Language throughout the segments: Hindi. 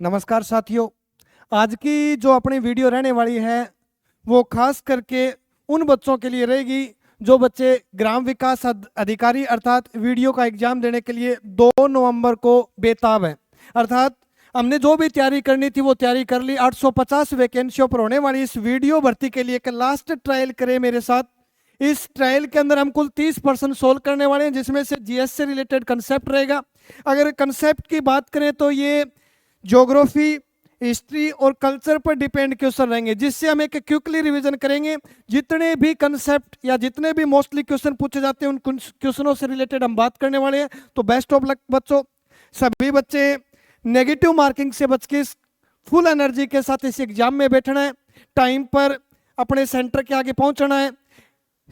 नमस्कार साथियों। आज की जो अपनी वीडियो रहने वाली है वो खास करके उन बच्चों के लिए रहेगी जो बच्चे ग्राम विकास अधिकारी अर्थात वीडियो का एग्जाम देने के लिए 2 नवंबर को बेताब है। अर्थात हमने जो भी तैयारी करनी थी वो तैयारी कर ली। 850 वैकेंसियों पर होने वाली इस वीडियो भर्ती के लिए एक लास्ट ट्रायल करें मेरे साथ। इस ट्रायल के अंदर हम कुल 30% सोल्व करने वाले हैं, जिसमें से जीएस से रिलेटेड कंसेप्ट रहेगा। अगर कंसेप्ट की बात करें तो ये ज्योग्राफी, हिस्ट्री और कल्चर पर डिपेंड क्वेश्चन रहेंगे, जिससे हम एक क्विकली रिवीजन करेंगे। जितने भी कंसेप्ट या जितने भी मोस्टली क्वेश्चन पूछे जाते हैं उन क्वेश्चनों से रिलेटेड हम बात करने वाले हैं। तो बेस्ट ऑफ लक बच्चों। सभी बच्चे नेगेटिव मार्किंग से बच के फुल एनर्जी के साथ इस एग्जाम में बैठना है। टाइम पर अपने सेंटर के आगे पहुंचना है।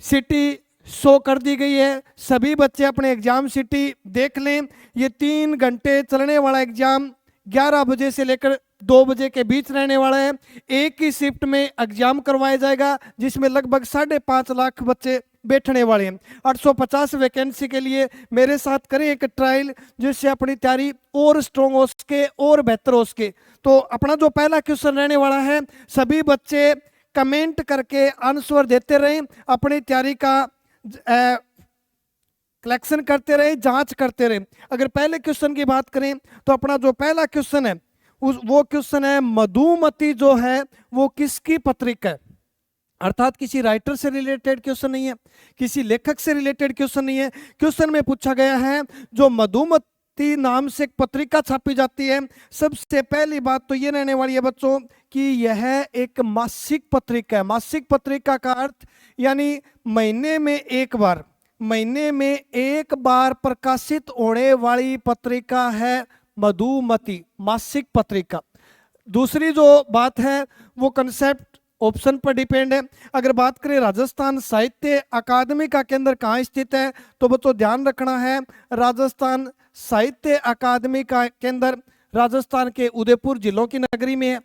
सिटी शो कर दी गई है, सभी बच्चे अपने एग्जाम सिटी देख लें। ये 3 घंटे चलने वाला एग्जाम 11 बजे से लेकर 2 बजे के बीच रहने वाला है। एक ही शिफ्ट में एग्जाम करवाया जाएगा, जिसमें लगभग 5.5 लाख बच्चे बैठने वाले हैं। 850 वैकेंसी के लिए मेरे साथ करें एक ट्रायल, जिससे अपनी तैयारी और स्ट्रॉन्ग हो सके और बेहतर हो सके। तो अपना जो पहला क्वेश्चन रहने वाला है, सभी बच्चे कमेंट करके आंसर देते रहें, अपनी तैयारी का कलेक्शन करते रहे, जांच करते रहे। अगर पहले क्वेश्चन की बात करें तो अपना जो पहला क्वेश्चन है वो क्वेश्चन है मधुमती जो है वो किसकी पत्रिका है। अर्थात किसी राइटर से रिलेटेड क्वेश्चन नहीं है, किसी लेखक से रिलेटेड क्वेश्चन नहीं है। क्वेश्चन में पूछा गया है जो मधुमती नाम से एक पत्रिका छापी जाती है। सबसे पहली बात तो ये रहने वाली है बच्चों कि यह एक मासिक पत्रिका है। मासिक पत्रिका का अर्थ यानी महीने में एक बार प्रकाशित होने वाली पत्रिका है मधुमती मासिक पत्रिका। दूसरी जो बात है वो कंसेप्ट ऑप्शन पर डिपेंड है। अगर बात करें राजस्थान साहित्य अकादमी का केंद्र कहाँ स्थित है, तो बच्चों ध्यान रखना है राजस्थान साहित्य अकादमी का केंद्र राजस्थान के उदयपुर जिलों की नगरी में है।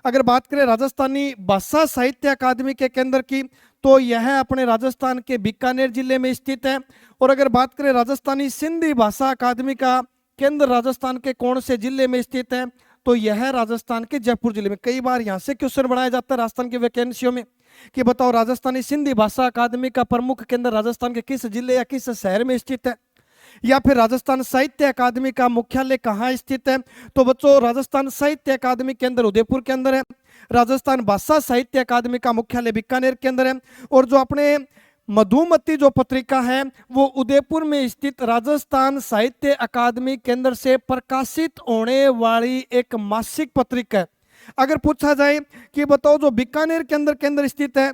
अगर बात करें राजस्थानी भाषा साहित्य अकादमी के केंद्र की, तो यह अपने राजस्थान के बीकानेर जिले में स्थित है। और अगर बात करें राजस्थानी सिंधी भाषा अकादमी का केंद्र राजस्थान के कौन से जिले में स्थित है, तो यह राजस्थान के जयपुर जिले में। कई बार यहाँ से क्वेश्चन बनाया जाता है राजस्थान की वैकेंसियों में कि बताओ राजस्थानी सिंधी भाषा अकादमी का प्रमुख केंद्र राजस्थान के किस जिले या किस शहर में स्थित है, या फिर राजस्थान साहित्य अकादमी का मुख्यालय कहाँ स्थित है। तो बच्चों राजस्थान साहित्य अकादमी केंद्र उदयपुर के अंदर है। राजस्थान भाषा साहित्य अकादमी का मुख्यालय बीकानेर के अंदर है। और जो अपने मधुमती जो पत्रिका है वो उदयपुर में स्थित राजस्थान साहित्य अकादमी केंद्र से प्रकाशित होने वाली एक मासिक पत्रिका है। अगर पूछा जाए कि बताओ जो बीकानेर के अंदर केंद्र स्थित है,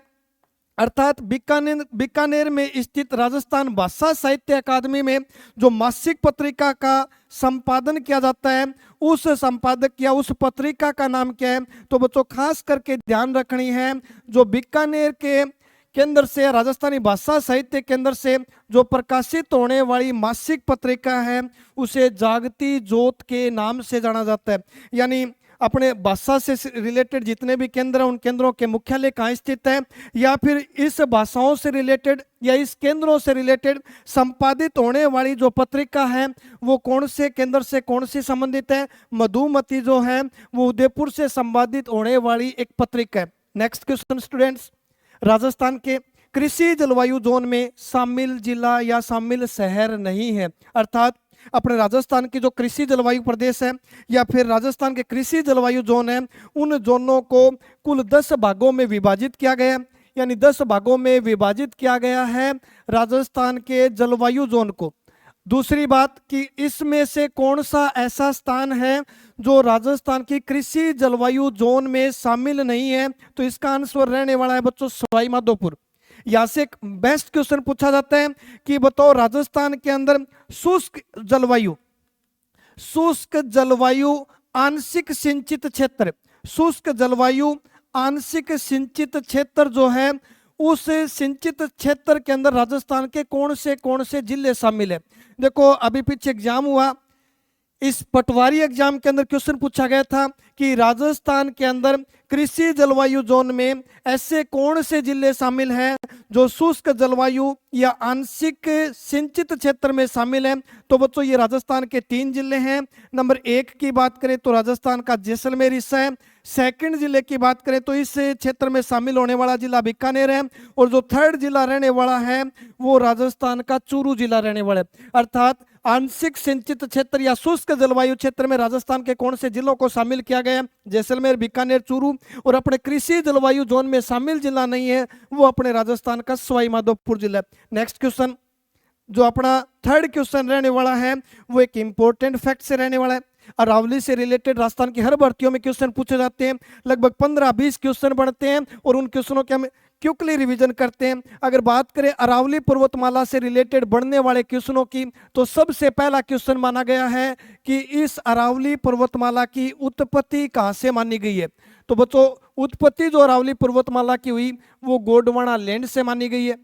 अर्थात बीकानेर में स्थित राजस्थान भाषा साहित्य अकादमी में जो मासिक पत्रिका का संपादन किया जाता है, उस संपादक या उस पत्रिका का नाम क्या है। तो बच्चों खास करके ध्यान रखनी है, जो बीकानेर के केंद्र से राजस्थानी भाषा साहित्य केंद्र से जो प्रकाशित होने वाली मासिक पत्रिका है उसे जागती ज्योत के नाम से जाना जाता है। यानी अपने भाषा से रिलेटेड जितने भी केंद्र हैं उन केंद्रों के मुख्यालय कहाँ स्थित है, या फिर इस भाषाओं से रिलेटेड या इस केंद्रों से रिलेटेड संपादित होने वाली जो पत्रिका है वो कौन से केंद्र से कौन सी संबंधित है। मधुमती जो है वो उदयपुर से संपादित होने वाली एक पत्रिका है। नेक्स्ट क्वेश्चन स्टूडेंट्स, राजस्थान के कृषि जलवायु जोन में शामिल जिला या शामिल शहर नहीं है। अर्थात अपने राजस्थान की जो कृषि जलवायु प्रदेश है या फिर राजस्थान के कृषि जलवायु जोन है, उन जोनों को कुल 10 भागों में विभाजित किया गया है। यानी 10 भागों में विभाजित किया गया है राजस्थान के जलवायु जोन को। दूसरी बात कि इसमें से कौन सा ऐसा स्थान है जो राजस्थान की कृषि जलवायु जोन में शामिल नहीं है, तो इसका आंसर रहने वाला है बच्चों सवाई माधोपुर। यहाँ से एक बेस्ट क्वेश्चन पूछा जाता है कि बताओ राजस्थान के अंदर शुष्क जलवायु आंशिक सिंचित क्षेत्र, शुष्क जलवायु आंशिक सिंचित क्षेत्र जो है, उस सिंचित क्षेत्र के अंदर राजस्थान के कौन से जिले शामिल है। देखो अभी पीछे एग्जाम हुआ, इस पटवारी एग्जाम के अंदर क्वेश्चन पूछा गया था कि राजस्थान के अंदर कृषि जलवायु जोन में ऐसे कौन से जिले शामिल हैं जो शुष्क जलवायु या आंशिक सिंचित क्षेत्र में शामिल हैं? तो बच्चों ये राजस्थान के 3 जिले हैं। नंबर 1 की बात करें तो राजस्थान का जैसलमेर हिस्सा है। सेकंड जिले की बात करें तो इस क्षेत्र में शामिल होने वाला जिला बीकानेर है। और जो थर्ड जिला रहने वाला है वो राजस्थान का चूरू जिला रहने वाला है। अर्थात आंशिक सिंचित क्षेत्र या शुष्क जलवायु क्षेत्र में राजस्थान के कौन से जिलों को शामिल किया गया है? जैसलमेर, बीकानेर, चूरू। और अपने कृषि जलवायु जोन में शामिल जिला नहीं है वो अपने राजस्थान का सवाई माधोपुर जिला है। नेक्स्ट क्वेश्चन, जो अपना थर्ड क्वेश्चन रहने वाला है वो एक इंपॉर्टेंट फैक्ट से रहने वाला है। अरावली से रिलेटेड राजस्थान की हर भर्तियों में क्वेश्चन पूछे जाते हैं। लगभग 15-20 क्वेश्चन बनते हैं और उन क्वेश्चनों के हम क्विकली रिवीजन करते हैं। अगर बात करें अरावली पर्वतमाला से रिलेटेड बढ़ने वाले क्वेश्चनों की तो सबसे पहला क्वेश्चन माना गया है कि इस अरावली पर्वतमाला की उत्पत्ति कहाँ से मानी गई है? तो बच्चों उत्पत्ति जो अरावली पर्वतमाला की हुई वो गोंडवाना लैंड से मानी गई है।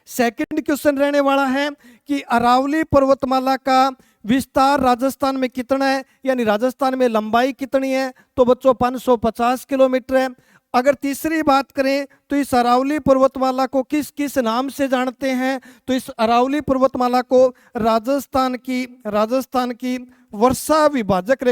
सेकंड क्वेश्चन रहने वाला है कि अरावली पर्वतमाला का विस्तार राजस्थान में कितना है, यानी राजस्थान में लंबाई कितनी है? तो बच्चों 550 किलोमीटर है। अगर तीसरी बात करें तो इस अरावली पर्वतमाला को किस किस नाम से जानते हैं? तो इस अरावली पर्वतमाला को राजस्थान की वर्षा विभाजक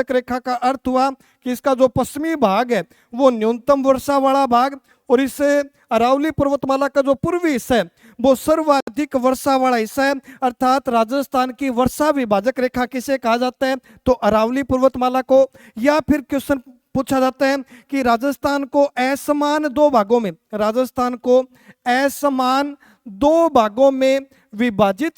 रेखा का अर्थ हुआ कि इसका जो पश्चिमी भाग है वो न्यूनतम वर्षा वाला भाग, और इस अरावली पर्वतमाला का जो पूर्वी हिस्सा है वो सर्वाधिक वर्षा वाला हिस्सा है। अर्थात राजस्थान की वर्षा विभाजक रेखा किसे कहा जाता है? तो अरावली पर्वतमाला को। या फिर क्वेश्चन पूछा जाता है कि राजस्थान को असमान दो भागों में विभाजित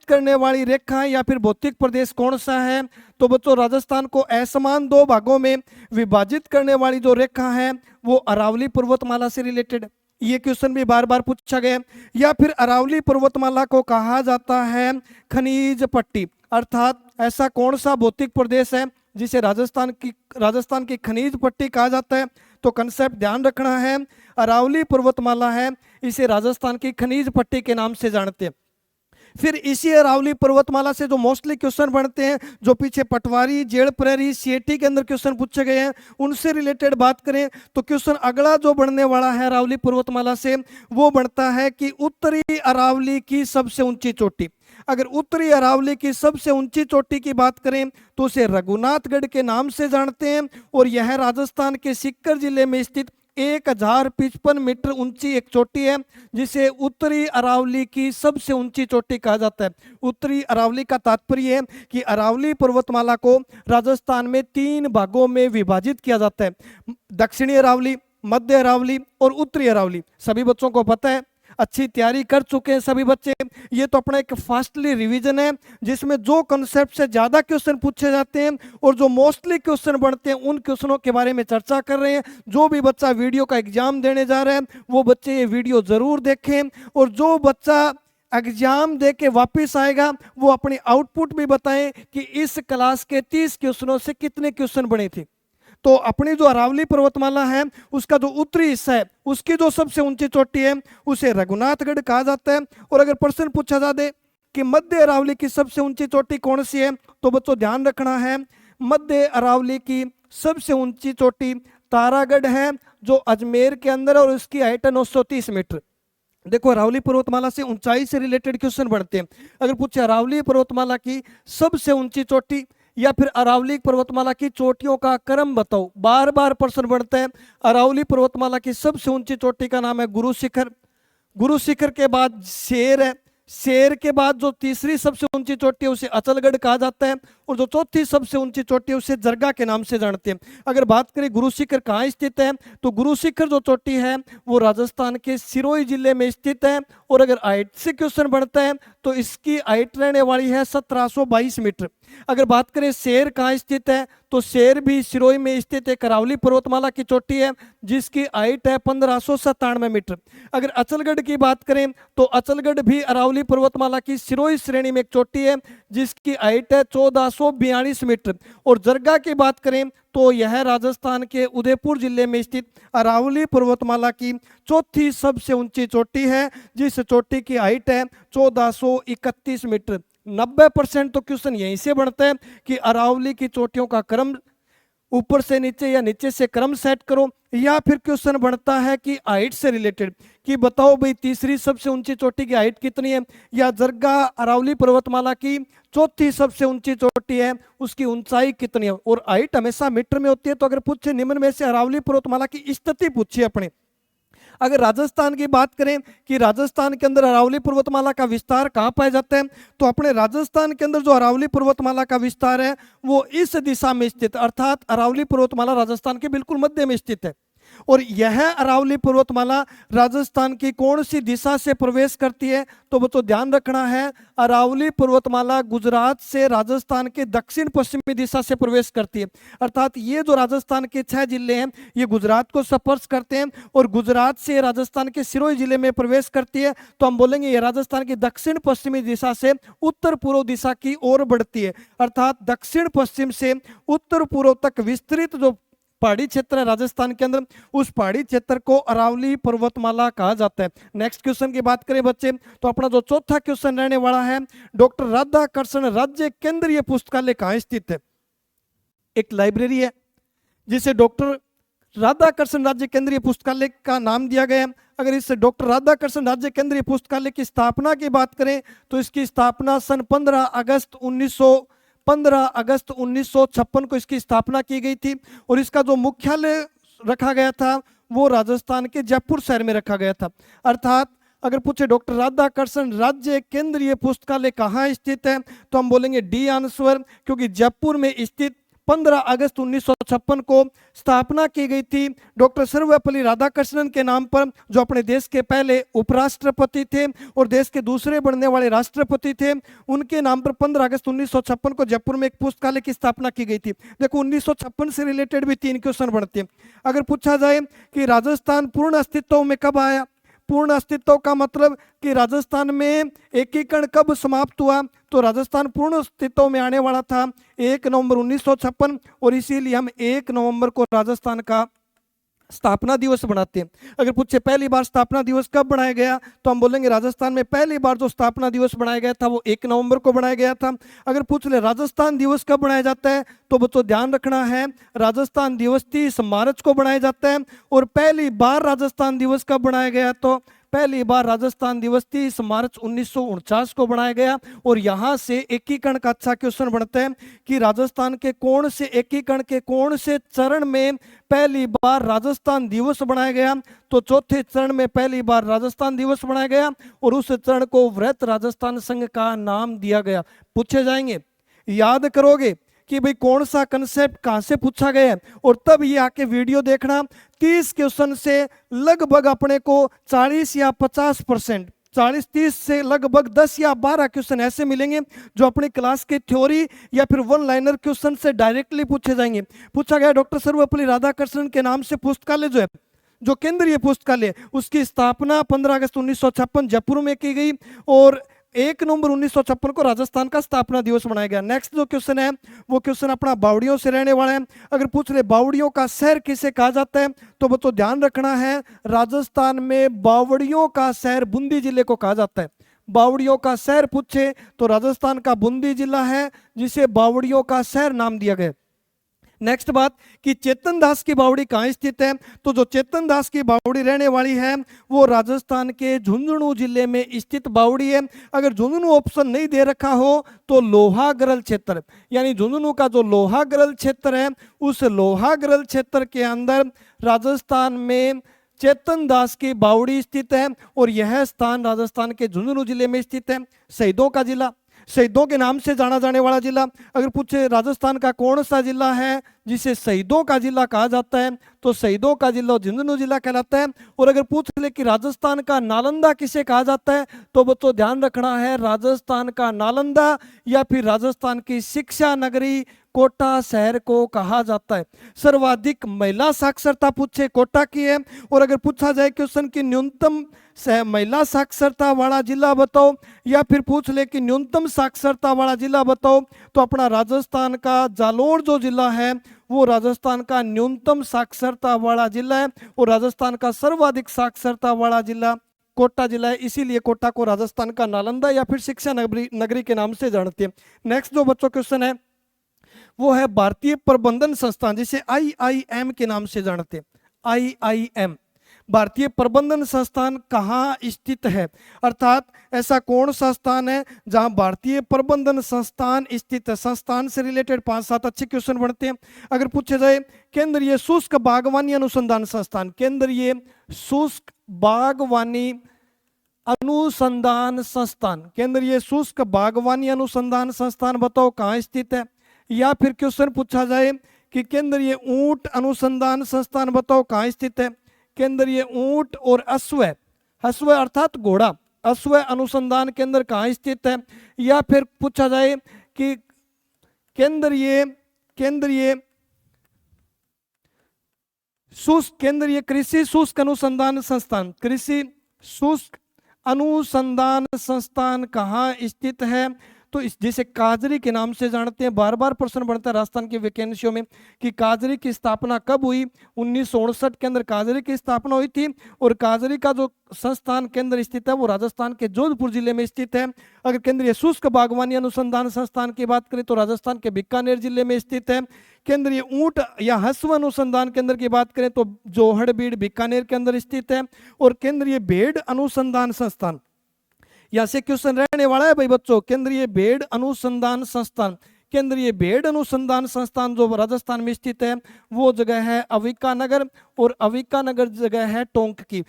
करने वाली रेखा या फिर भौतिक प्रदेश कौन सा है? तो बच्चों राजस्थान को असमान 2 भागों में विभाजित करने वाली जो रेखा है वो अरावली पर्वतमाला से रिलेटेड है। ये क्वेश्चन भी बार बार पूछा गया। या फिर अरावली पर्वतमाला को कहा जाता है खनिज पट्टी, अर्थात ऐसा कौन सा भौतिक प्रदेश है जिसे राजस्थान की खनिज पट्टी कहा जाता है? तो कंसेप्ट ध्यान रखना है, अरावली पर्वतमाला है इसे राजस्थान की खनिज पट्टी के नाम से जानते हैं। फिर इसी अरावली पर्वतमाला से जो मोस्टली क्वेश्चन बनते हैं, जो पीछे पटवारी, जेड़ प्रेरी, सीएटी के अंदर क्वेश्चन पूछे गए हैं, उनसे रिलेटेड बात करें तो क्वेश्चन अगला जो बनने वाला है अरावली पर्वतमाला से वो बनता है कि उत्तरी अरावली की सबसे ऊंची चोटी। अगर उत्तरी अरावली की सबसे ऊंची चोटी की बात करें तो उसे रघुनाथगढ़ के नाम से जानते हैं, और यह राजस्थान के सीकर जिले में स्थित 1055 मीटर ऊंची एक चोटी है जिसे उत्तरी अरावली की सबसे ऊंची चोटी कहा जाता है। उत्तरी अरावली का तात्पर्य है कि अरावली पर्वतमाला को राजस्थान में 3 भागों में विभाजित किया जाता है, दक्षिणी अरावली, मध्य अरावली और उत्तरी अरावली। सभी बच्चों को पता है, अच्छी तैयारी कर चुके हैं सभी बच्चे। ये तो अपना एक फास्टली रिवीजन है जिसमें जो कॉन्सेप्ट से ज्यादा क्वेश्चन पूछे जाते हैं और जो मोस्टली क्वेश्चन बनते हैं उन क्वेश्चनों के बारे में चर्चा कर रहे हैं। जो भी बच्चा वीडियो का एग्जाम देने जा रहे हैं वो बच्चे ये वीडियो जरूर देखें, और जो बच्चा एग्जाम दे के वापिस आएगा वो अपनी आउटपुट भी बताएं कि इस क्लास के 30 क्वेश्चनों से कितने क्वेश्चन बने थे। तो अपनी जो अरावली पर्वतमाला है उसका जो उत्तरी हिस्सा है उसकी जो सबसे ऊंची चोटी है उसे रघुनाथगढ़ कहा जाता है। और अगर प्रश्न पूछा जाए कि मध्य अरावली की सबसे ऊंची चोटी कौन सी है तो बच्चों ध्यान रखना है, मध्य अरावली की सबसे ऊंची चोटी तारागढ़ है जो अजमेर के अंदर, और उसकी हाइट है 930 मीटर। देखो अरावली पर्वतमाला से ऊंचाई से रिलेटेड क्वेश्चन बढ़ते हैं। अगर पूछे अरावली पर्वतमाला की सबसे ऊंची चोटी या फिर अरावली पर्वतमाला की चोटियों का क्रम बताओ, बार बार प्रश्न बढ़ता है। अरावली पर्वतमाला की सबसे ऊंची चोटी का नाम है गुरु शिखर, गुरु शिखर के बाद शेर है, शेर के बाद जो तीसरी सबसे ऊंची चोटी है उसे अचलगढ़ कहा जाता है, और जो चौथी सबसे ऊंची चोटी है उसे जरगा के नाम से जानते हैं। अगर बात करें गुरु शिखर कहाँ स्थित है तो गुरु शिखर जो चोटी है वो राजस्थान के सिरोही जिले में स्थित है, और अगर हाइट से क्वेश्चन बनता है तो इसकी हाइट रहने वाली है 1722 मीटर। अगर बात करें शेर कहाँ स्थित है तो शेर भी सिरोही में स्थित एक अरावली पर्वतमाला की चोटी है जिसकी हाइट है 1597 मीटर। अगर अचलगढ़ की बात करें तो अचलगढ़ भी अरावली पर्वतमाला की सिरोही श्रेणी में एक चोटी है जिसकी हाइट है 1442 मीटर। और जरगा की बात करें तो यह राजस्थान के उदयपुर जिले में स्थित अरावली पर्वतमाला की चौथी सबसे ऊंची चोटी है जिस चोटी की हाइट है 1431 मीटर। 90% तो क्वेश्चन यहीं से बनते हैं कि अरावली की चोटियों का क्रम ऊपर से नीचे या नीचे से क्रम सेट करो, या फिर क्वेश्चन बनता है कि हाइट से रिलेटेड कि बताओ भाई तीसरी सबसे ऊंची चोटी की हाइट कितनी है, या जरगा अरावली पर्वतमाला की चौथी सबसे ऊंची चोटी है उसकी ऊंचाई कितनी है। और हाइट हमेशा मीटर में होती है, तो अगर पूछे निम्न में से अरावली पर्वतमाला की स्थिति पूछिए अपने। अगर राजस्थान की बात करें कि राजस्थान के अंदर अरावली पर्वतमाला का विस्तार कहाँ पाया जाता है, तो अपने राजस्थान के अंदर जो अरावली पर्वतमाला का विस्तार है वो इस दिशा में स्थित, अर्थात अरावली पर्वतमाला राजस्थान के बिल्कुल मध्य में स्थित है। और यह अरावली पर्वतमाला राजस्थान की कौन सी दिशा से प्रवेश करती है, तो वो तो ध्यान रखना है, अरावली पर्वतमाला गुजरात से राजस्थान के दक्षिण पश्चिमी दिशा से प्रवेश करती है। अर्थात ये जो राजस्थान के 6 जिले हैं ये गुजरात को स्पर्श करते हैं और गुजरात से राजस्थान के सिरोही जिले में प्रवेश करती है, तो हम बोलेंगे ये राजस्थान की दक्षिण पश्चिमी दिशा से उत्तर पूर्व दिशा की ओर बढ़ती है। अर्थात दक्षिण पश्चिम से उत्तर पूर्व तक विस्तृत जो पहाड़ी क्षेत्र है राजस्थान के अंदर, उस पहाड़ी क्षेत्र को अरावली पर्वतमाला कहा जाता है। नेक्स्ट क्वेश्चन की बात करें बच्चे, तो अपना जो चौथा क्वेश्चन रहने वाला है, डॉक्टर राधाकृष्ण राज्य केंद्रीय पुस्तकालय कहाँ स्थित है। एक लाइब्रेरी है जिसे डॉक्टर राधाकृष्ण राज्य केंद्रीय पुस्तकालय का नाम दिया गया है। अगर इस डॉक्टर राधाकृष्ण राज्य केंद्रीय पुस्तकालय की स्थापना की बात करें तो इसकी स्थापना सन 15 अगस्त 1956 को इसकी स्थापना की गई थी और इसका जो मुख्यालय रखा गया था वो राजस्थान के जयपुर शहर में रखा गया था। अर्थात अगर पूछे डॉक्टर राधाकृष्ण राज्य केंद्रीय पुस्तकालय कहाँ स्थित है, तो हम बोलेंगे डी आंसर, क्योंकि जयपुर में स्थित 15 अगस्त 1956 को स्थापना की गई थी डॉक्टर सर्वपल्ली राधाकृष्णन के नाम पर, जो अपने देश के पहले उपराष्ट्रपति थे और देश के दूसरे बनने वाले राष्ट्रपति थे। उनके नाम पर 15 अगस्त 1956 को जयपुर में एक पुस्तकालय की स्थापना की गई थी। देखो 1956 से रिलेटेड भी 3 क्वेश्चन बनते हैं। अगर पूछा जाए कि राजस्थान पूर्ण अस्तित्व में कब आया, पूर्ण अस्तित्व का मतलब कि राजस्थान में एकीकरण कब समाप्त हुआ, तो राजस्थान पूर्ण अस्तित्व में आने वाला था 1 नवंबर 1956 और इसीलिए हम 1 नवंबर को राजस्थान का स्थापना दिवस बनाते हैं। अगर पूछे पहली बार स्थापना दिवस कब बनाया गया, तो हम बोलेंगे राजस्थान में पहली बार जो स्थापना दिवस बनाया गया था वो 1 नवंबर को बनाया गया था। अगर पूछ ले राजस्थान दिवस कब बनाया जाता है, तो बच्चों ध्यान रखना है राजस्थान दिवस 30 मार्च को बनाया जाता है। और पहली बार राजस्थान दिवस कब बनाया गया, तो पहली बार राजस्थान दिवस 30 मार्च 1949 को बनाया गया। और यहाँ से एकीकरण का अच्छा क्वेश्चन बनता है कि राजस्थान के कौन से एकीकरण के कौन से चरण में पहली बार राजस्थान दिवस बनाया गया, तो चौथे चरण में पहली बार राजस्थान दिवस बनाया गया और उस चरण को वृहत राजस्थान संघ का नाम दिया गया। पूछे जाएंगे, याद करोगे कि भाई कौन सा कंसेप्ट कहां से पूछा गया है, और तब ये आके वीडियो देखना। 30 क्वेश्चन से लगभग अपने को 40 या 50%, 40-30 से लगभग 10 या 12 क्वेश्चन ऐसे मिलेंगे जो अपनी क्लास के थ्योरी या फिर वन लाइनर क्वेश्चन से डायरेक्टली पूछे जाएंगे। पूछा गया डॉक्टर सर्वपल्ली राधाकृष्णन के नाम से पुस्तकालय जो है, जो केंद्रीय पुस्तकालय, उसकी स्थापना 15 अगस्त 1956 जयपुर में की गई और 1 नवंबर 1956 को राजस्थान का स्थापना दिवस मनाया गया। नेक्स्ट जो क्वेश्चन है वो क्वेश्चन अपना बावड़ियों से रहने वाला है। अगर पूछ ले बावड़ियों का शहर किसे कहा जाता है, तो वो तो ध्यान रखना है राजस्थान में बावड़ियों का शहर बूंदी जिले को कहा जाता है। बावड़ियों का शहर पूछे तो राजस्थान का बूंदी जिला है जिसे बावड़ियों का शहर नाम दिया गया। नेक्स्ट बात कि चेतन दास की बावड़ी कहाँ स्थित है, तो जो चेतन दास की बावड़ी रहने वाली है वो राजस्थान के झुंझुनू जिले में स्थित बावड़ी है। अगर झुंझुनू ऑप्शन नहीं दे रखा हो तो लोहागरल क्षेत्र, यानी झुंझुनू का जो लोहागरल क्षेत्र है उस लोहागरल क्षेत्र के अंदर राजस्थान में चेतन दास की बावड़ी स्थित है और यह स्थान राजस्थान के झुंझुनू जिले में स्थित है। शहीदों का जिला, शहीदों के नाम से जाना जाने वाला जिला। अगर पूछे राजस्थान का कौन सा जिला है जिसे शहीदों का जिला कहा जाता है, तो शहीदों का जिला झुंझुनू जिला कहलाता है। और अगर पूछ ले कि राजस्थान का नालंदा किसे कहा जाता है, तो बच्चों ध्यान रखना है राजस्थान का नालंदा या फिर राजस्थान की शिक्षा नगरी कोटा शहर को कहा जाता है। सर्वाधिक महिला साक्षरता पूछे कोटा की है। और अगर पूछा जाए क्वेश्चन की न्यूनतम महिला साक्षरता वाला जिला बताओ या फिर पूछ ले कि न्यूनतम साक्षरता वाला जिला बताओ, तो अपना राजस्थान का जालोर जो जिला है वो राजस्थान का न्यूनतम साक्षरता वाला जिला है और राजस्थान का सर्वाधिक साक्षरता वाला जिला कोटा जिला है, इसीलिए कोटा को राजस्थान का नालंदा या फिर शिक्षा नगरी नगरी के नाम से जानते हैं। नेक्स्ट जो बच्चों क्वेश्चन है वो है भारतीय प्रबंधन संस्थान, जिसे आईआईएम के नाम से जानते हैं। आईआईएम भारतीय प्रबंधन संस्थान कहाँ स्थित है, अर्थात ऐसा कौन सा स्थान है जहां भारतीय प्रबंधन संस्थान स्थित है। संस्थान से रिलेटेड 5-7 अच्छे क्वेश्चन बनते हैं। अगर पूछे जाए केंद्रीय शुष्क बागवानी अनुसंधान संस्थान, केंद्रीय शुष्क बागवानी अनुसंधान संस्थान, केंद्रीय शुष्क बागवानी अनुसंधान संस्थान बताओ कहाँ स्थित है। या फिर क्वेश्चन पूछा जाए कि केंद्रीय ऊंट अनुसंधान संस्थान बताओ कहाँ स्थित है। केंद्रीय ऊंट और अश्व, अश्व अर्थात घोड़ा, अश्व अनुसंधान केंद्र कहाँ स्थित है। या फिर पूछा जाए कि केंद्रीय कृषि शुष्क अनुसंधान संस्थान, कृषि शुष्क अनुसंधान संस्थान कहाँ स्थित है, तो इस जिसे काजरी के नाम से जानते हैं। बार बार प्रश्न बनता है राजस्थान की वैकेंसियों में कि काजरी की स्थापना कब हुई। 1959 के अंदर काजरी की स्थापना हुई थी और काजरी का जो संस्थान केंद्र स्थित है वो राजस्थान के जोधपुर जिले में स्थित है। अगर केंद्रीय शुष्क बागवानी अनुसंधान संस्थान की बात करें तो राजस्थान के बीकानेर जिले में स्थित है। केंद्रीय ऊंट या हस्व अनुसंधान केंद्र की बात करें तो जोहड़बीड़ बीकानेर के अंदर स्थित है। और केंद्रीय भेड़ अनुसंधान संस्थान, यहाँ से क्वेश्चन रहने वाला है भाई बच्चों, केंद्रीय भेड़ अनुसंधान संस्थान, केंद्रीय भेड़ अनुसंधान संस्थान जो राजस्थान में स्थित है वो जगह है अविकानगर, और अविकानगर जगह है टोंक की।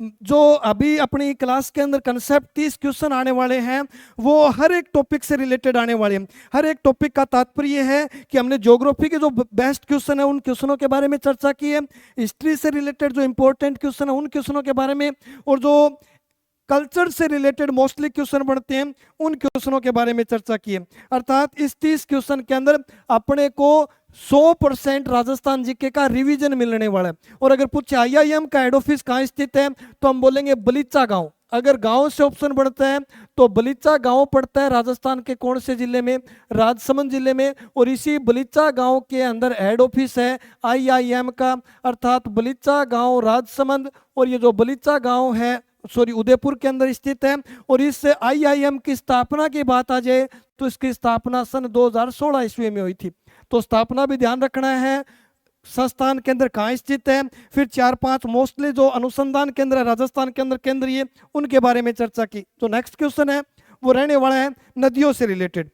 जो अभी अपनी क्लास के अंदर कंसेप्ट 30 क्वेश्चन आने वाले हैं वो हर एक टॉपिक से रिलेटेड आने वाले हैं। हर एक टॉपिक का तात्पर्य है कि हमने ज्योग्राफी के जो बेस्ट क्वेश्चन है उन क्वेश्चनों के बारे में चर्चा की है, हिस्ट्री से रिलेटेड जो इंपॉर्टेंट क्वेश्चन है उन क्वेश्चनों के बारे में, और जो कल्चर से रिलेटेड मोस्टली क्वेश्चन बनते हैं उन क्वेश्चनों के बारे में चर्चा की है। अर्थात इस 30 क्वेश्चन के अंदर अपने को 100% राजस्थान जीके का रिवीजन मिलने वाला है। और अगर पूछे आईआईएम का हेड ऑफिस कहाँ स्थित है तो हम बोलेंगे बलीचा गांव। अगर गांव से ऑप्शन बढ़ता है तो बलीचा गांव पड़ता है राजस्थान के कौन से जिले में, राजसमंद जिले में, और इसी बलीचा गांव के अंदर हेड ऑफिस है आईआईएम का, अर्थात बलीचा गांव राजसमंद। और ये जो बलीचा गांव है उदयपुर के अंदर स्थित है। और इस आईआईएम की स्थापना की बात आ जाए तो इसकी स्थापना सन 2016 ईस्वी में हुई थी। तो स्थापना भी ध्यान रखना है, संस्थान केंद्र कहाँ स्थित है, फिर 4-5 मोस्टली जो अनुसंधान केंद्र है राजस्थान के अंदर केंद्रीय उनके बारे में चर्चा की। तो नेक्स्ट क्वेश्चन है वो रहने वाला है नदियों से रिलेटेड।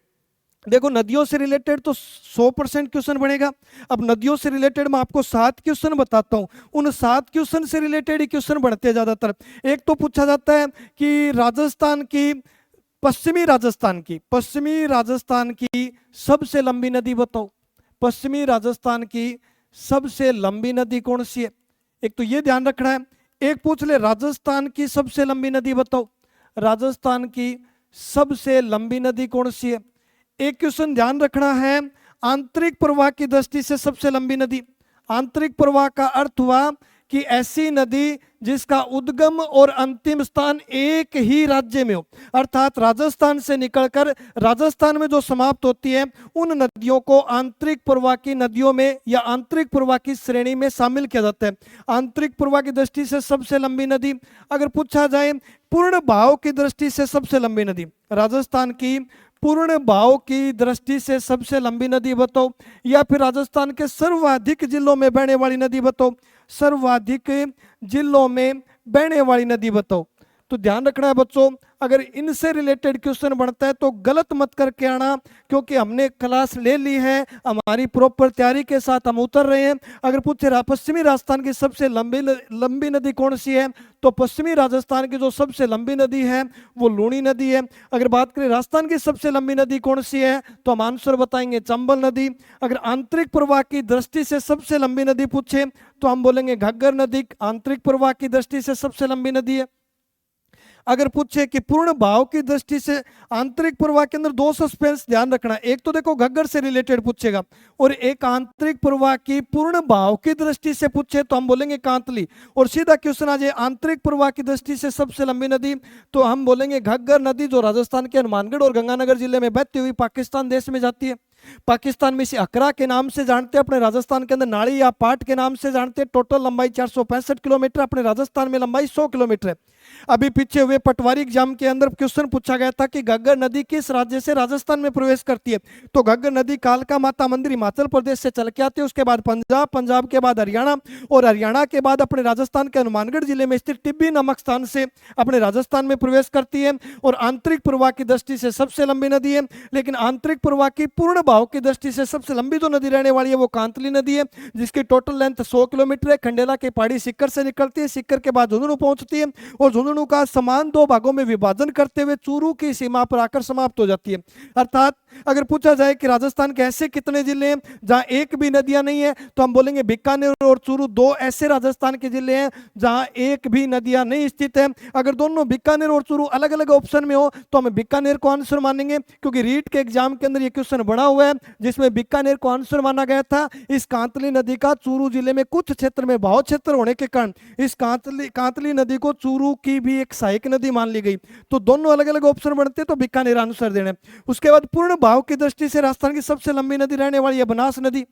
देखो नदियों से रिलेटेड तो 100% क्वेश्चन बनेगा। अब नदियों से रिलेटेड मैं आपको 7 क्वेश्चन बताता हूं, उन 7 क्वेश्चन से रिलेटेड ही क्वेश्चन बढ़ते हैं ज्यादातर। एक तो पूछा जाता है कि राजस्थान की पश्चिमी राजस्थान की सबसे लंबी नदी बताओ। पश्चिमी राजस्थान की सबसे लंबी नदी कौन सी है, एक तो ये ध्यान रखना है। एक पूछ ले राजस्थान की सबसे लंबी नदी बताओ, राजस्थान की सबसे लंबी नदी कौन सी है। एक क्वेश्चन ध्यान रखना है आंतरिक प्रवाह की दृष्टि से सबसे लंबी नदी। आंतरिक प्रवाह का अर्थ हुआ कि ऐसी नदी जिसका उद्गम और अंतिम स्थान एक ही राज्य में हो, अर्थात राजस्थान से निकलकर राजस्थान में जो समाप्त होती है उन नदियों को आंतरिक प्रवाह की नदियों में या आंतरिक प्रवाह की श्रेणी में शामिल किया जाता है। आंतरिक प्रवाह की दृष्टि से सबसे लंबी नदी। अगर पूछा जाए पूर्ण बहाव की दृष्टि से सबसे लंबी नदी, राजस्थान की पूर्ण बहाव की दृष्टि से सबसे लंबी नदी बताओ। या फिर राजस्थान के सर्वाधिक जिलों में बहने वाली नदी बताओ, सर्वाधिक जिलों में बहने वाली नदी बताओ। तो ध्यान रखना है बच्चों, अगर इनसे रिलेटेड क्वेश्चन बनता है तो गलत मत करके आना, क्योंकि हमने क्लास ले ली है, हमारी प्रॉपर तैयारी के साथ हम उतर रहे हैं। अगर पूछे पश्चिमी राजस्थान की सबसे लंबी नदी कौन सी है, तो पश्चिमी राजस्थान की जो सबसे लंबी नदी है वो लूणी नदी है। अगर बात करें राजस्थान की सबसे लंबी नदी कौन सी है तो हम आंसर बताएंगे चंबल नदी। अगर आंतरिक प्रवाह की दृष्टि से सबसे लंबी नदी पूछे तो हम बोलेंगे घग्गर नदी आंतरिक प्रवाह की दृष्टि से सबसे लंबी नदी है। अगर पूछे कि पूर्ण भाव की दृष्टि से आंतरिक प्रवाह के अंदर 2 सस्पेंस ध्यान रखना, एक तो देखो घग्गर से रिलेटेड पूछेगा और एक आंतरिक प्रवाह की पूर्ण भाव की दृष्टि से पूछे तो हम बोलेंगे कांतली। और सीधा क्वेश्चन आ जाए आंतरिक प्रवाह की दृष्टि से सबसे लंबी नदी तो हम बोलेंगे घग्गर नदी, जो राजस्थान के हनुमानगढ़ और गंगानगर जिले में बहती हुई पाकिस्तान देश में जाती है। पाकिस्तान में इसे अकरा के नाम से जानते हैं, अपने राजस्थान के अंदर नाड़ी या पाट के नाम से जानते हैं। टोटल लंबाई 465 किलोमीटर, अपने राजस्थान में लंबाई 100 किलोमीटर है। अभी पीछे हुए पटवारी एग्जाम के अंदर क्वेश्चन पूछा गया था कि घग्गर नदी किस राज्य से राजस्थान में प्रवेश करती है, तो घग्गर नदी कालका माता मंदिर हिमाचल प्रदेश से चल के आती है, उसके बाद पंजाब, पंजाब के बाद हरियाणा, और हरियाणा के बाद अपने राजस्थान के हनुमानगढ़ जिले में स्थित टिब्बी नामक स्थान से अपने राजस्थान में प्रवेश करती है। और आंतरिक प्रवाह की दृष्टि से सबसे लंबी नदी है, लेकिन आंतरिक प्रवाह की पूर्ण बहाव की दृष्टि से सबसे लंबी जो नदी रहने वाली है वो कांतली नदी है, जिसकी टोटल लेंथ 100 किलोमीटर है। खंडेला के पहाड़ी सिक्कर से निकलती है, सिक्कर के बाद झुंझुनू पहुंचती है, और झुंझुनू का समान दो भागों में विभाजन करते हुए चूरू की सीमा पर आकर समाप्त हो जाती है। अर्थात अगर पूछा जाए कि राजस्थान के ऐसे कितने जिले हैं जहां एक भी नदियां नहीं है, तो हम बोलेंगे बीकानेर और चूरू दो ऐसे राजस्थान के जिले हैं जहां एक भी नदियां नहीं स्थित है। अगर दोनों बीकानेर और चूरू अलग अलग ऑप्शन में हो तो हम बीकानेर को आंसर मानेंगे, क्योंकि रीट के एग्जाम के अंदर ये क्वेश्चन बना हुआ है जिसमें बीकानेर को आंसर माना गया था। इस कांतली नदी का चूरू जिले में कुछ क्षेत्र में बहाव क्षेत्र होने के कारण इस कांतली नदी को चूरू की भी एक सहायक नदी मान ली गई। तो दोनों अलग अलग ऑप्शन बनते तो बीकानेर आंसर देना। उसके बाद पूर्ण भाव की दृष्टि से राजस्थान की सबसे लंबी नदी रहने वाली है बनास नदी,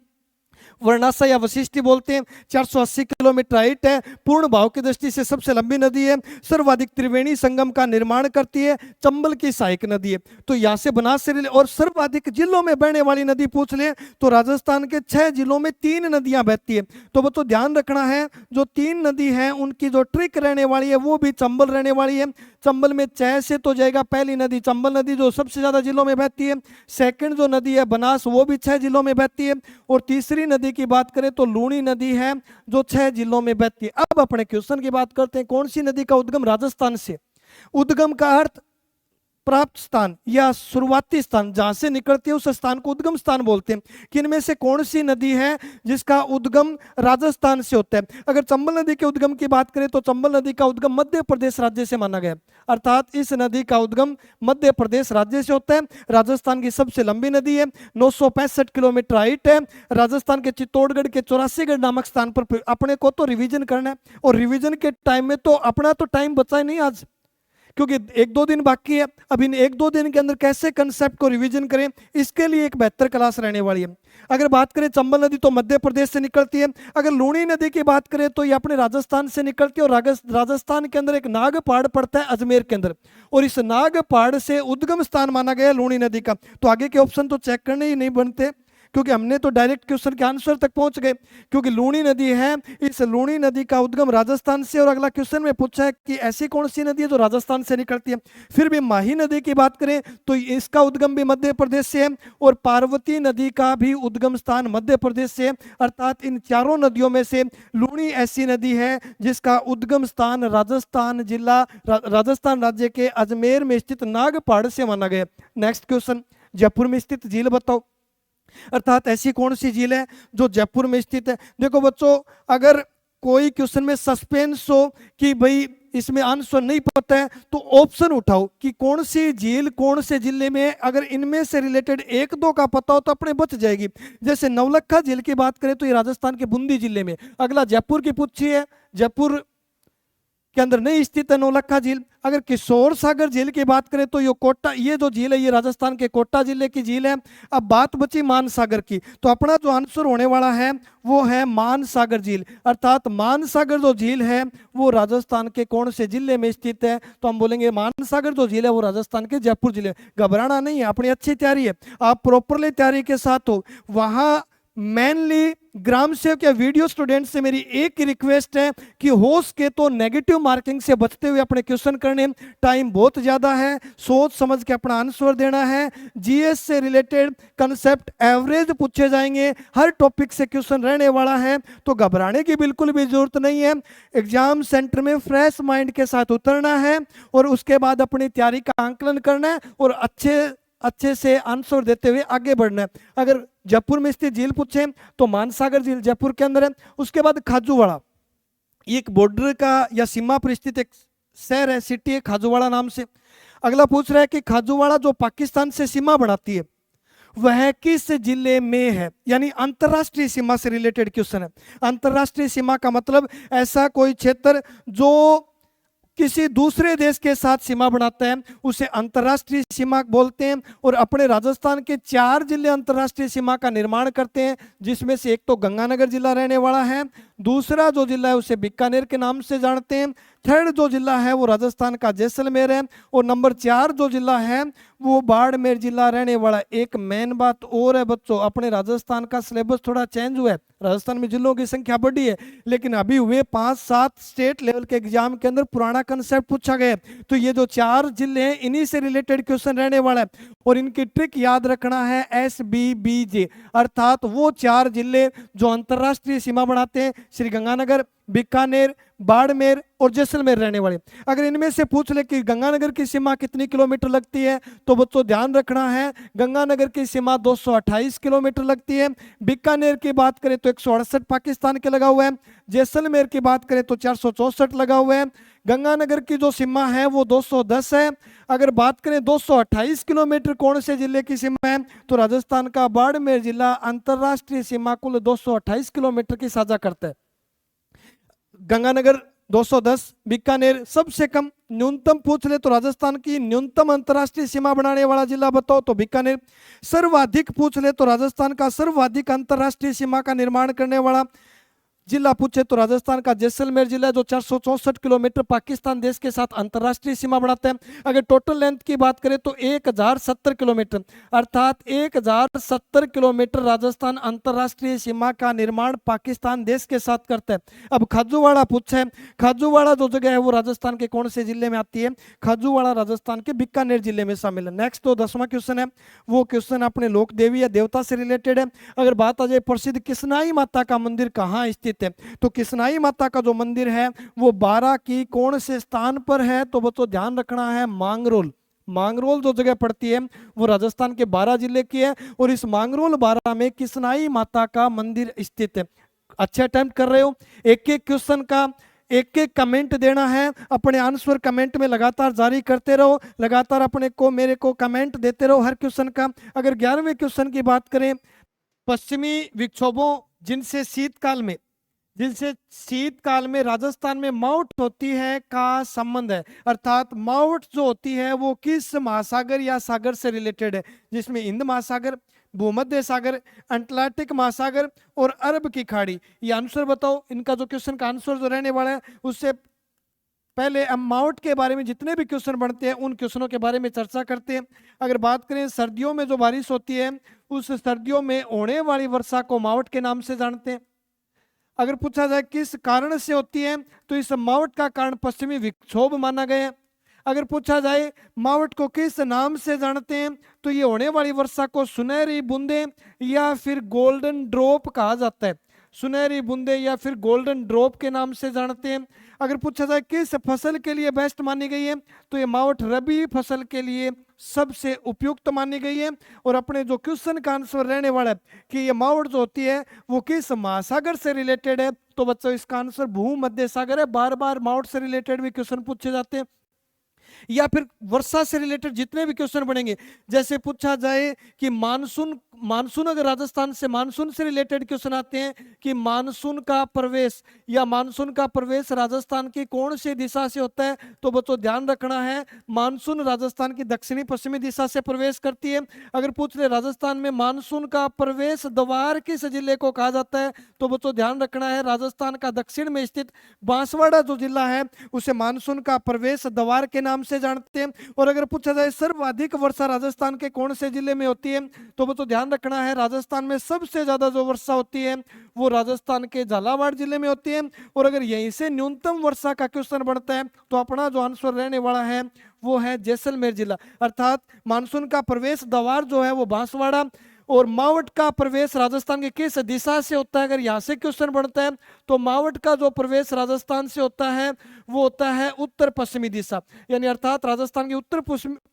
वर्णासा या वशिष्ठी बोलते हैं। 480 किलोमीटर हाइट है, पूर्ण भाव की दृष्टि से सबसे लंबी नदी है, सर्वाधिक त्रिवेणी संगम का निर्माण करती है, चंबल की सहायक नदी है। तो यहाँ से बनास से और सर्वाधिक जिलों में बहने वाली नदी पूछ ले तो राजस्थान के 6 जिलों में 3 नदियां बहती है। तो वो तो ध्यान रखना है, जो 3 नदी है उनकी जो ट्रिक रहने वाली है वो भी चंबल रहने वाली है। चंबल में 6 से तो जाएगा पहली नदी चंबल नदी जो सबसे ज्यादा जिलों में बहती है, सेकंड जो नदी है बनास वो भी 6 जिलों में बहती है, और तीसरी नदी की बात करें तो लूणी नदी है जो 6 जिलों में बहती है। अब अपने क्वेश्चन की बात करते हैं, कौन सी नदी का उद्गम राजस्थान से? उद्गम का अर्थ प्राप्त स्थान या शुरुआती स्थान, जहां से निकलती है उस स्थान को उद्गम स्थान बोलते हैं। कि इनमें से कौन सी नदी है जिसका उद्गम राजस्थान से होता है? अगर चंबल नदी के उद्गम की बात करें तो चंबल नदी का उद्गम मध्य प्रदेश राज्य से माना गया, अर्थात इस नदी का उद्गम मध्य प्रदेश राज्य से होता है। राजस्थान की सबसे लंबी नदी है, 965 किलोमीटर हाइट है। राजस्थान के चित्तौड़गढ़ के 84गढ़ नामक स्थान पर अपने को तो रिवीजन करना है, और रिवीजन के टाइम में तो अपना तो टाइम बचा ही नहीं आज, क्योंकि 1-2 दिन बाकी है। अब इन 1-2 दिन के अंदर कैसे कंसेप्ट को रिवीजन करें, इसके लिए एक बेहतर क्लास रहने वाली है। अगर बात करें चंबल नदी तो मध्य प्रदेश से निकलती है। अगर लूणी नदी की बात करें तो ये अपने राजस्थान से निकलती है, और राजस्थान के अंदर एक नाग पहाड़ पड़ता है अजमेर के अंदर, और इस नाग पहाड़ से उद्गम स्थान माना गया लूणी नदी का। तो आगे के ऑप्शन तो चेक करने ही नहीं बनते, क्योंकि हमने तो डायरेक्ट क्वेश्चन के आंसर तक पहुंच गए, क्योंकि लूणी नदी है। इस लूणी नदी का उद्गम राजस्थान से, और अगला क्वेश्चन में पूछा है कि ऐसी कौन सी नदी है जो राजस्थान से निकलती है। फिर भी माही नदी की बात करें तो इसका उद्गम भी मध्य प्रदेश से है, और पार्वती नदी का भी उद्गम स्थान मध्य प्रदेश से है। अर्थात इन चारों नदियों में से लूणी ऐसी नदी है जिसका उद्गम स्थान राजस्थान जिला, राजस्थान राज्य के अजमेर में स्थित नाग पहाड़ से माना गया। नेक्स्ट क्वेश्चन, जयपुर में स्थित झील बताओ, अर्थात ऐसी कौन सी झील है जो जयपुर में स्थित है? देखो बच्चों, अगर कोई क्वेश्चन में सस्पेंस हो कि भाई इसमें आंसर नहीं पता है तो ऑप्शन उठाओ कि कौन सी झील कौन से जिले में है। अगर इनमें से रिलेटेड 1-2 का पता हो तो अपने बच जाएगी। जैसे नवलखा झील की बात करें तो ये राजस्थान के बूंदी जिले में। अगला जयपुर की पूछी है, जयपुर के अंदर नहीं स्थित है नौलखा झील। अगर किशोर सागर झील की बात करें तो ये जो झील है ये राजस्थान के कोटा जिले की झील है। अब बात बची मानसागर की, तो अपना जो आंसर होने वाला है वो है मानसागर झील, अर्थात मानसागर जो झील है वो राजस्थान के कौन से जिले में स्थित है? तो हम बोलेंगे मानसागर जो झील है वो राजस्थान के जयपुर जिले। घबराना नहीं है, अपनी अच्छी तैयारी है, आप प्रॉपरली तैयारी के साथ हो। वहां मेनली ग्राम सेवक या वीडियो स्टूडेंट से मेरी एक रिक्वेस्ट है कि हो सके तो नेगेटिव मार्किंग से बचते हुए अपने क्वेश्चन करने। टाइम बहुत ज़्यादा है, सोच समझ के अपना आंसर देना है। जीएस से रिलेटेड कंसेप्ट एवरेज पूछे जाएंगे, हर टॉपिक से क्वेश्चन रहने वाला है, तो घबराने की बिल्कुल भी जरूरत नहीं है। एग्जाम सेंटर में फ्रेश माइंड के साथ उतरना है और उसके बाद अपनी तैयारी का आंकलन करना है और अच्छे से आंसर देते हुए आगे बढ़ना है। अगर जयपुर में स्थित झील पूछे तो मानसागर झील जयपुर के अंदर है। उसके बाद खाजूवाड़ा, एक बॉर्डर का या सीमा पर स्थित एक शहर है, सिटी है खाजूवाड़ा नाम से। अगला पूछ रहा है कि खाजूवाड़ा जो पाकिस्तान से सीमा बनाती है वह किस जिले में है, यानी अंतरराष्ट्रीय सीमा से रिलेटेड क्वेश्चन है। अंतरराष्ट्रीय सीमा का मतलब ऐसा कोई क्षेत्र जो किसी दूसरे देश के साथ सीमा बनाता है उसे अंतर्राष्ट्रीय सीमा बोलते हैं। और अपने राजस्थान के 4 जिले अंतर्राष्ट्रीय सीमा का निर्माण करते हैं, जिसमें से एक तो गंगानगर जिला रहने वाला है, दूसरा जो जिला है उसे बीकानेर के नाम से जानते हैं, थर्ड जो जिला है वो राजस्थान का जैसलमेर है, और नंबर 4 जो जिला है वो बाड़मेर जिला रहने वाला। एक मेन बात और है बच्चों, अपने राजस्थान का सिलेबस थोड़ा चेंज हुआ है, राजस्थान में जिलों की संख्या बढ़ी है, लेकिन अभी हुए 5-7 स्टेट लेवल के एग्जाम के अंदर पुराना कंसेप्ट पूछा गया। तो ये जो 4 जिले हैं इन्हीं से रिलेटेड क्वेश्चन रहने वाला है, और इनकी ट्रिक याद रखना है SBBJ, अर्थात वो 4 जिले जो अंतरराष्ट्रीय सीमा बनाते हैं, श्री गंगानगर, बीकानेर, बाड़मेर और जैसलमेर रहने वाले। अगर इनमें से पूछ ले कि गंगानगर की सीमा कितनी किलोमीटर लगती है, तो बच्चों ध्यान रखना है गंगानगर की सीमा 228 किलोमीटर लगती है। बीकानेर की बात करें तो 168 पाकिस्तान के लगा हुआ है, जैसलमेर की बात करें तो 464 लगा हुआ है। गंगानगर की जो सीमा है वो 210 है। अगर बात करें 228 किलोमीटर कौन से जिले की सीमा है, तो राजस्थान का बाड़मेर जिला अंतरराष्ट्रीय सीमा कुल 228 किलोमीटर की साझा करता है। गंगानगर 210, बीकानेर सबसे कम। न्यूनतम पूछ ले तो राजस्थान की न्यूनतम अंतरराष्ट्रीय सीमा बनाने वाला जिला बताओ तो बीकानेर। सर्वाधिक पूछ ले तो राजस्थान का सर्वाधिक अंतरराष्ट्रीय सीमा का निर्माण करने वाला जिला पूछे तो राजस्थान का जैसलमेर जिला, जो 464 किलोमीटर पाकिस्तान देश के साथ अंतरराष्ट्रीय सीमा बनाते हैं। अगर टोटल लेंथ की बात करें तो 1070 किलोमीटर, अर्थात 1070 किलोमीटर राजस्थान अंतरराष्ट्रीय सीमा का निर्माण पाकिस्तान देश के साथ करता है। अब खाजूवाड़ा पूछे, खाजूवाड़ा जो जगह है वो राजस्थान के कौन से जिले में आती है, खाजूवाड़ा राजस्थान के बीकानेर जिले में शामिल है। नेक्स्ट तो 10वां क्वेश्चन है, वो क्वेश्चन अपने लोक देवी या देवता से रिलेटेड है। अगर बात आ जाए प्रसिद्ध किसनाई माता का मंदिर कहाँ स्थित है, तो किसनाई माता का जो मंदिर है वो 12 की कौन से स्थान पर है, तो बच्चों ध्यान रखना है मांगरोल। मांगरोल जो जगह पड़ती है वो राजस्थान के 12 जिले की है, और इस मांगरोल 12 में किसनाई माता का मंदिर स्थित है। अच्छे अटेम्प्ट कर रहे हो, एक एक क्वेश्चन का एक एक कमेंट देना है, अपने आंसर कमेंट में लगातार जारी करते रहो, लगातार अपने को मेरे को कमेंट देते रहो हर क्वेश्चन का। अगर 11वें क्वेश्चन की बात करें, पश्चिमी विक्षोभों जिनसे शीतकाल में राजस्थान में माउट होती है का संबंध है, अर्थात माउट जो होती है वो किस महासागर या सागर से रिलेटेड है, जिसमें हिंद महासागर, भूमध्य सागर, अटलांटिक महासागर और अरब की खाड़ी। ये आंसर बताओ। इनका जो क्वेश्चन का आंसर जो रहने वाला है उससे पहले हम माउट के बारे में जितने भी क्वेश्चन बनते हैं उन क्वेश्चनों के बारे में चर्चा करते हैं। अगर बात करें सर्दियों में जो बारिश होती है, उस सर्दियों में होने वाली वर्षा को माउट के नाम से जानते हैं। अगर पूछा जाए किस कारण से होती है, तो इस मावट का कारण पश्चिमी विक्षोभ माना गया है। अगर पूछा जाए मावट को किस नाम से जानते हैं, तो ये होने वाली वर्षा को सुनहरी बूंदे या फिर गोल्डन ड्रॉप कहा जाता है। सुनहरी बूंदे या फिर गोल्डन ड्रॉप के नाम से जानते हैं। अगर पूछा जाए किस फसल के लिए बेस्ट मानी गई है, तो ये मावट रबी फसल के लिए सबसे उपयुक्त मानी गई है। और अपने जो क्वेश्चन का आंसर रहने वाला है कि ये मावट जो होती है वो किस महासागर से रिलेटेड है, तो बच्चों इसका आंसर भूमध्य सागर है। बार बार मावट से रिलेटेड भी क्वेश्चन पूछे जाते हैं, या फिर वर्षा से रिलेटेड जितने भी क्वेश्चन बनेंगे। जैसे पूछा जाए कि मानसून अगर राजस्थान से मानसून से रिलेटेड क्वेश्चन आते हैं कि मानसून का प्रवेश राजस्थान की कौन सी दिशा से होता है, तो बच्चों ध्यान रखना है मानसून राजस्थान की दक्षिणी पश्चिमी दिशा से प्रवेश करती है। अगर पूछ ले राजस्थान में मानसून का प्रवेश द्वार किस जिले को कहा जाता है, तो बच्चों ध्यान रखना है राजस्थान का दक्षिण में स्थित बांसवाड़ा जो जिला है उसे मानसून का प्रवेश द्वार के नाम से जानते हैं। और अगर पूछा जाए सर्वाधिक वर्षा राजस्थान के कौन से जिले में होती है, तो बच्चों ध्यान रखना है राजस्थान में सबसे ज्यादा जो वर्षा होती है वो राजस्थान के झालावाड़ जिले में होती है। और अगर यहीं से न्यूनतम वर्षा का क्वेश्चन बनता है, तो अपना जो आंसर रहने वाला है वो है जैसलमेर जिला। अर्थात मानसून का प्रवेश द्वार जो है वो बांसवाड़ा, और मावट का प्रवेश राजस्थान के किस दिशा से होता है। अगर यहाँ से क्वेश्चन बनता है तो मावट का जो प्रवेश राजस्थान से होता है वो होता है उत्तर पश्चिमी दिशा, यानी अर्थात राजस्थान की उत्तर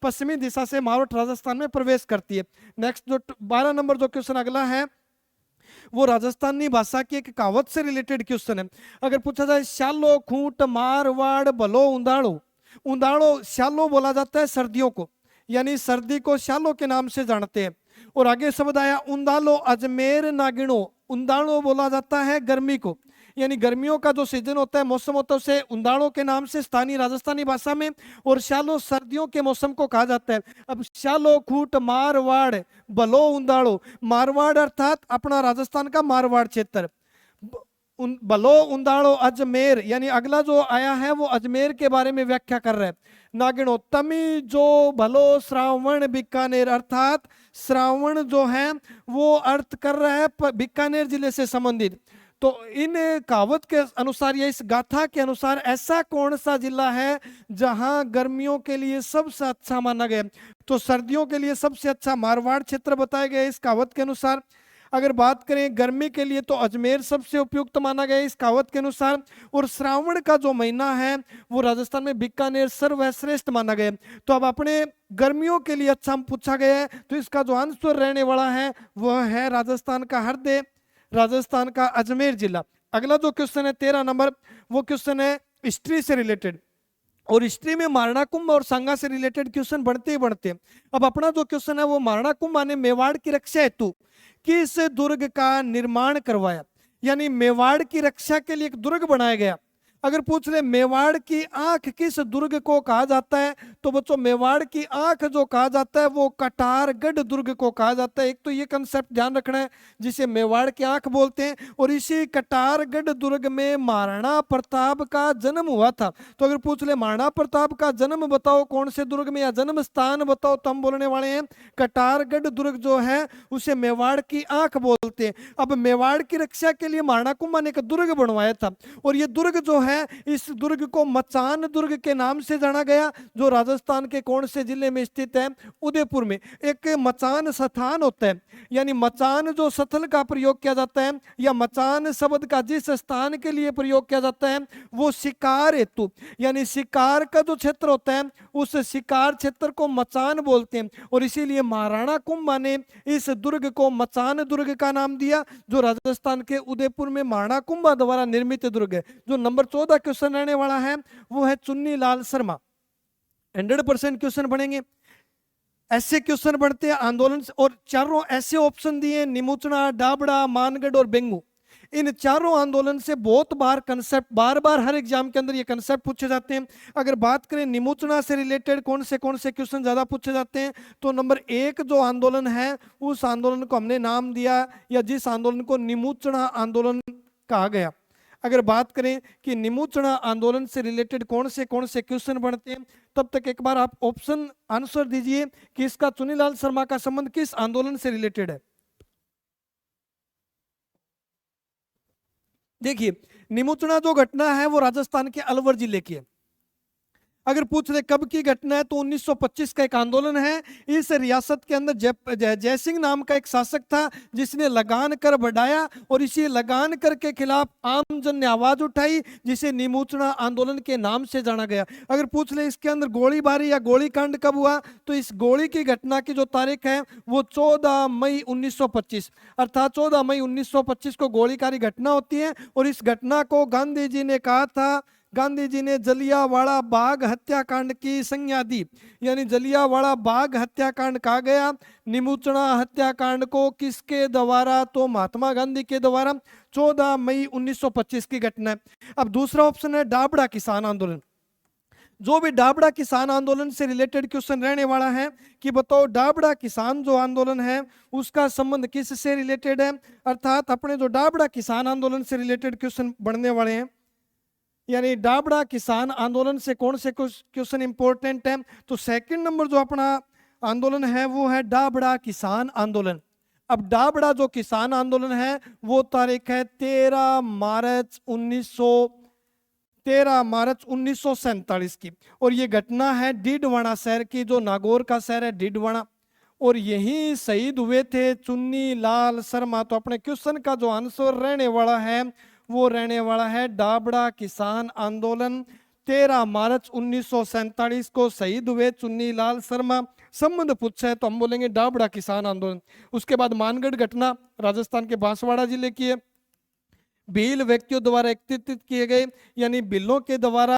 पश्चिमी दिशा से मावट राजस्थान में प्रवेश करती है। नेक्स्ट जो 12 नंबर जो क्वेश्चन अगला है वो राजस्थानी भाषा की एक कहावत से रिलेटेड क्वेश्चन है। अगर पूछा जाए शालो खूंट मारवाड़ भलो उंदाड़ो, उंदाड़ो शालो बोला जाता है सर्दियों को, यानी सर्दी को शालो के नाम से जानते हैं। और आगे शब्द आया उंदालो अजमेर नागिणो, उंदाड़ो बोला जाता है गर्मी को, यानी गर्मियों का जो सीजन होता है, मौसम होता है, उसे उंदाड़ो के नाम से स्थानीय राजस्थानी भाषा में, और शालो सर्दियों के मौसम को कहा जाता है। अब शालो, खूट, मारवाड़, बलो, उंदाड़ो। मारवाड़ अर्थात अपना राजस्थान का मारवाड़ क्षेत्र, बलो, उंदाड़ो, अजमेर, यानी अगला जो आया है वो अजमेर के बारे में व्याख्या कर रहा है। नागिणो तमी जो भलो श्रावण बीकानेर, अर्थात श्रावण जो है वो अर्थ कर रहा है बीकानेर जिले से संबंधित। तो इन कहावत के अनुसार या इस गाथा के अनुसार ऐसा कौन सा जिला है जहां गर्मियों के लिए सबसे अच्छा माना गया? तो सर्दियों के लिए सबसे अच्छा मारवाड़ क्षेत्र बताया गया इस कहावत के अनुसार। अगर बात करें गर्मी के लिए तो अजमेर सबसे उपयुक्त माना गया इस कहावत के अनुसार। और श्रावण का जो महीना है वो राजस्थान में बीकानेर सर्वश्रेष्ठ माना गया। तो अब अपने गर्मियों के लिए अच्छा पूछा गया है, तो इसका जो आंसर रहने वाला है वह है राजस्थान का हृदय, राजस्थान का अजमेर जिला। अगला जो क्वेश्चन है 13 नंबर, वो क्वेश्चन है हिस्ट्री से रिलेटेड। और हिस्ट्री में मारणा कुंभ और सांगा से रिलेटेड क्वेश्चन बढ़ते ही बढ़ते। अब अपना जो क्वेश्चन है वो मारणा कुंभ माने मेवाड़ की रक्षा हेतु किस दुर्ग का निर्माण करवाया, यानी मेवाड़ की रक्षा के लिए एक दुर्ग बनाया गया। अगर पूछ ले मेवाड़ की आंख किस दुर्ग को कहा जाता है, तो बच्चों मेवाड़ की आंख जो कहा जाता है वो कटारगढ़ दुर्ग को कहा जाता है। एक तो ये कंसेप्ट ध्यान रखना है जिसे मेवाड़ की आंख बोलते हैं। और इसी कटारगढ़ दुर्ग में महाराणा प्रताप का जन्म हुआ था। तो अगर पूछ ले महाराणा प्रताप का जन्म बताओ कौन से दुर्ग में, या जन्म स्थान बताओ, तो हम बोलने वाले हैं कटारगढ़ दुर्ग जो है उसे मेवाड़ की आंख बोलते हैं। अब मेवाड़ की रक्षा के लिए महाराणा कुंभा ने एक दुर्ग बनवाया था, और ये दुर्ग जो है इस दुर्ग को मचान दुर्ग के नाम से जाना गया, जो राजस्थान के कौन से जिले में स्थित है? उदयपुर में। एक मचान स्थान होता है, यानी मचान जो स्थल का प्रयोग किया जाता है, या मचान शब्द का जिस स्थान के लिए प्रयोग किया जाता है वो शिकार हेतु, यानी शिकार का जो क्षेत्र होता है उस शिकार क्षेत्र को मचान बोलते हैं। और इसीलिए महाराणा कुंभा ने इस दुर्ग को मचान दुर्ग का नाम दिया, जो राजस्थान के उदयपुर में महाराणा कुंभा द्वारा निर्मित दुर्ग है। जो नंबर 14 क्वेश्चन रहने वाला है वो है चुन्नी लाल शर्मा। 100% क्वेश्चन बनेंगे, ऐसे क्वेश्चन बढ़ते हैं आंदोलन से। और चारों ऐसे ऑप्शन दिए, निमुचना, डाबड़ा, मानगढ़ और बेंगू। इन चारों आंदोलन से बहुत बार कंसेप्ट, बार बार हर एग्जाम के अंदर ये कंसेप्ट पूछे जाते हैं। अगर बात करें निमुचना से रिलेटेड कौन से क्वेश्चन ज्यादा पूछे जाते हैं, तो नंबर 1 जो आंदोलन है उस आंदोलन को हमने नाम दिया, या जिस आंदोलन को निमुचना आंदोलन कहा गया। अगर बात करें कि निमुचना आंदोलन से रिलेटेड कौन से क्वेश्चन बनते हैं, तब तक एक बार आप ऑप्शन आंसर दीजिए कि इसका चुन्नीलाल शर्मा का संबंध किस आंदोलन से रिलेटेड है। देखिए, निमुचना जो घटना है वो राजस्थान के अलवर जिले की है। अगर पूछ रहे कब की घटना है, तो 1925 का एक आंदोलन है। इस रियासत के अंदर जयसिंह नाम का एक शासक था जिसने लगान कर बढ़ाया, और इसी लगान कर के खिलाफ आम जन ने आवाज उठाई, जिसे निमुचना आंदोलन के नाम से जाना गया। अगर पूछ ले इसके अंदर गोलीबारी या गोलीकांड कब हुआ, तो इस गोली की घटना की जो तारीख है वो 14 मई 1925, अर्थात 14 मई 1925 को गोलीकांड घटना होती है। और इस घटना को गांधी जी ने कहा था, गांधी जी ने जलियांवाला बाग हत्याकांड की संज्ञा दी, यानी जलियांवाला बाग हत्याकांड कहा गया। निमुचना हत्याकांड को किसके द्वारा, तो महात्मा गांधी के द्वारा। 14 मई 1925 की घटना है। अब दूसरा ऑप्शन है डाबड़ा किसान आंदोलन। जो भी डाबड़ा किसान आंदोलन से रिलेटेड क्वेश्चन रहने वाला है कि बताओ डाबड़ा किसान जो आंदोलन है उसका संबंध किससे रिलेटेड है, अर्थात अपने जो डाबड़ा किसान आंदोलन से रिलेटेड क्वेश्चन बढ़ने वाले हैं, यानी डाबड़ा किसान आंदोलन से कौन से क्वेश्चन इंपॉर्टेंट है। तो सेकंड नंबर जो अपना आंदोलन है वो है डाबड़ा किसान आंदोलन। अब डाबड़ा जो किसान आंदोलन है वो तारीख है 13 मार्च 1947 की, और ये घटना है डीडवाना शहर की, जो नागौर का शहर है डीडवाना, और यही शहीद हुए थे चुन्नी लाल शर्मा। तो अपने क्वेश्चन का जो आंसर रहने वाला है वो रहने वाला है डाबड़ा किसान आंदोलन। 13 मार्च 1947 को शहीद हुए चुन्नी लाल शर्मा। संबंध पूछा है तो हम बोलेंगे डाबड़ा किसान आंदोलन। उसके बाद मानगढ़ घटना राजस्थान के बांसवाड़ा जिले की है। भील व्यक्तियों द्वारा एकत्रित किए गए, यानी भीलों के द्वारा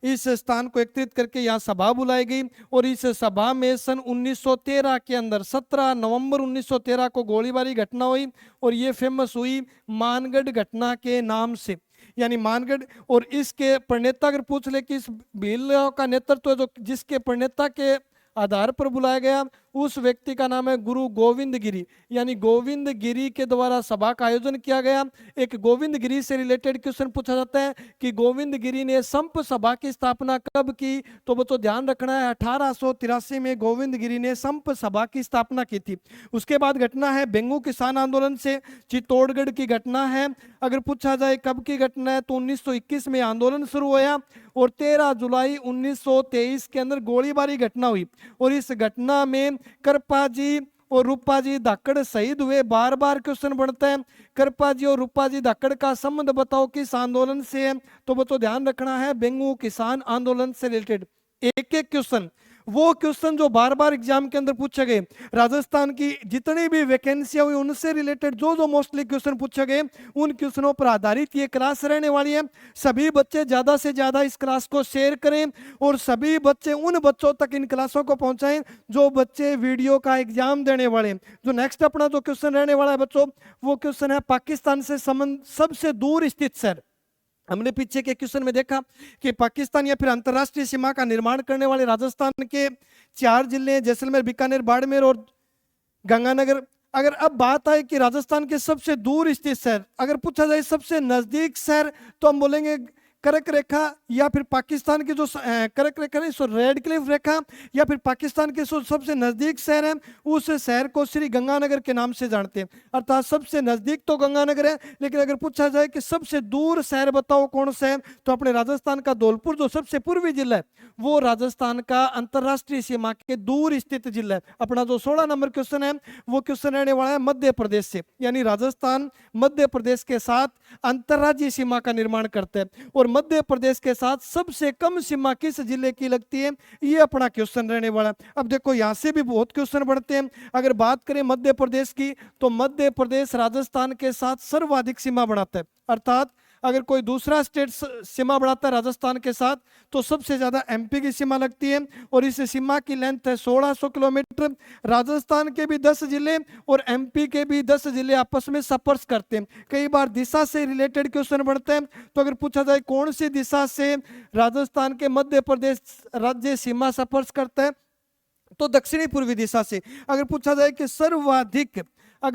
इस स्थान को एकत्रित करके यहाँ सभा बुलाई गई, और इस सभा में सन 1913 के अंदर 17 नवंबर 1913 को गोलीबारी घटना हुई, और ये फेमस हुई मानगढ़ घटना के नाम से। यानी मानगढ़। और इसके प्रणेता अगर पूछ ले कि इस भील का नेतृत्व जो जिसके प्रणेता के आधार पर बुलाया गया, उस व्यक्ति का नाम है गुरु गोविंद गिरी। यानी गोविंद गिरी के द्वारा सभा का आयोजन किया गया। एक गोविंद गिरी से रिलेटेड क्वेश्चन पूछा जाता है कि गोविंद गिरी ने संप सभा की स्थापना कब की, तो बच्चों ध्यान रखना है 1883 में गोविंद गिरी ने संप सभा की स्थापना की थी। उसके बाद घटना है बेंगू किसान आंदोलन से चित्तौड़गढ़ की घटना है। अगर पूछा जाए कब की घटना है तो 1921 में आंदोलन शुरू हुआ और 13 जुलाई 1923 के अंदर गोलीबारी घटना हुई। और इस घटना में करपा जी और रूपा जी धाकड़ शहीद हुए। बार बार क्वेश्चन बनता है करपा जी और रूपा जी धाकड़ का संबंध बताओ किस आंदोलन से है, तो बच्चों ध्यान रखना है बेंगू किसान आंदोलन से रिलेटेड। एक एक क्वेश्चन, वो क्वेश्चन जो बार बार एग्जाम के अंदर पूछे गए, राजस्थान की जितनी भी वैकेंसियां हुई उनसे रिलेटेड जो मोस्टली क्वेश्चन पूछे गए, उन क्वेश्चनों पर आधारित ये क्लास रहने वाली है। सभी बच्चे ज्यादा से ज्यादा इस क्लास को शेयर करें और सभी बच्चे उन बच्चों तक इन क्लासों को पहुंचाएं जो बच्चे वीडियो का एग्जाम देने वाले हैं। जो नेक्स्ट अपना जो क्वेश्चन रहने वाला है बच्चों, वो क्वेश्चन है पाकिस्तान से संबंध सबसे दूर स्थित शहर। हमने पीछे के क्वेश्चन में देखा कि पाकिस्तान या फिर अंतरराष्ट्रीय सीमा का निर्माण करने वाले राजस्थान के 4 जिले जैसलमेर, बीकानेर, बाड़मेर और गंगानगर। अगर अब बात आए कि राजस्थान के सबसे दूर स्थित शहर, अगर पूछा जाए सबसे नजदीक शहर, तो हम बोलेंगे कर्क रेखा या फिर पाकिस्तान की जो कर्क रेखा नहीं सो रेड क्लिफ रेखा या फिर पाकिस्तान के जो सबसे नजदीक शहर है उस शहर को श्री गंगानगर के नाम से जानते हैं। अर्थात सबसे नजदीक तो गंगानगर है, लेकिन अगर पूछा जाए कि सबसे दूर शहर बताओ कौन सा है, तो अपने राजस्थान का धौलपुर जो सबसे पूर्वी जिला है वो राजस्थान का अंतरराष्ट्रीय सीमा के दूर स्थित जिला है। अपना जो 16 नंबर क्वेश्चन है वो क्वेश्चन रहने वाला है मध्य प्रदेश से, यानी राजस्थान मध्य प्रदेश के साथ अंतरराज्यीय सीमा का निर्माण करते हैं और मध्य प्रदेश के साथ सबसे कम सीमा किस जिले की लगती है, ये अपना क्वेश्चन रहने वाला है। अब देखो यहाँ से भी बहुत क्वेश्चन बढ़ते हैं। अगर बात करें मध्य प्रदेश की, तो मध्य प्रदेश राजस्थान के साथ सर्वाधिक सीमा बढ़ाता है। अर्थात अगर कोई दूसरा स्टेट सीमा बढ़ाता है राजस्थान के साथ, तो सबसे ज्यादा एमपी की सीमा लगती है और इस सीमा की लेंथ है 1600 किलोमीटर। राजस्थान के भी 10 जिले और एमपी के भी 10 जिले आपस में स्पर्श करते हैं। कई बार दिशा से रिलेटेड क्वेश्चन बढ़ते हैं, तो अगर पूछा जाए कौन सी दिशा से राजस्थान के मध्य प्रदेश राज्य सीमा स्पर्श करता है, तो दक्षिणी पूर्वी दिशा से। अगर पूछा जाए कि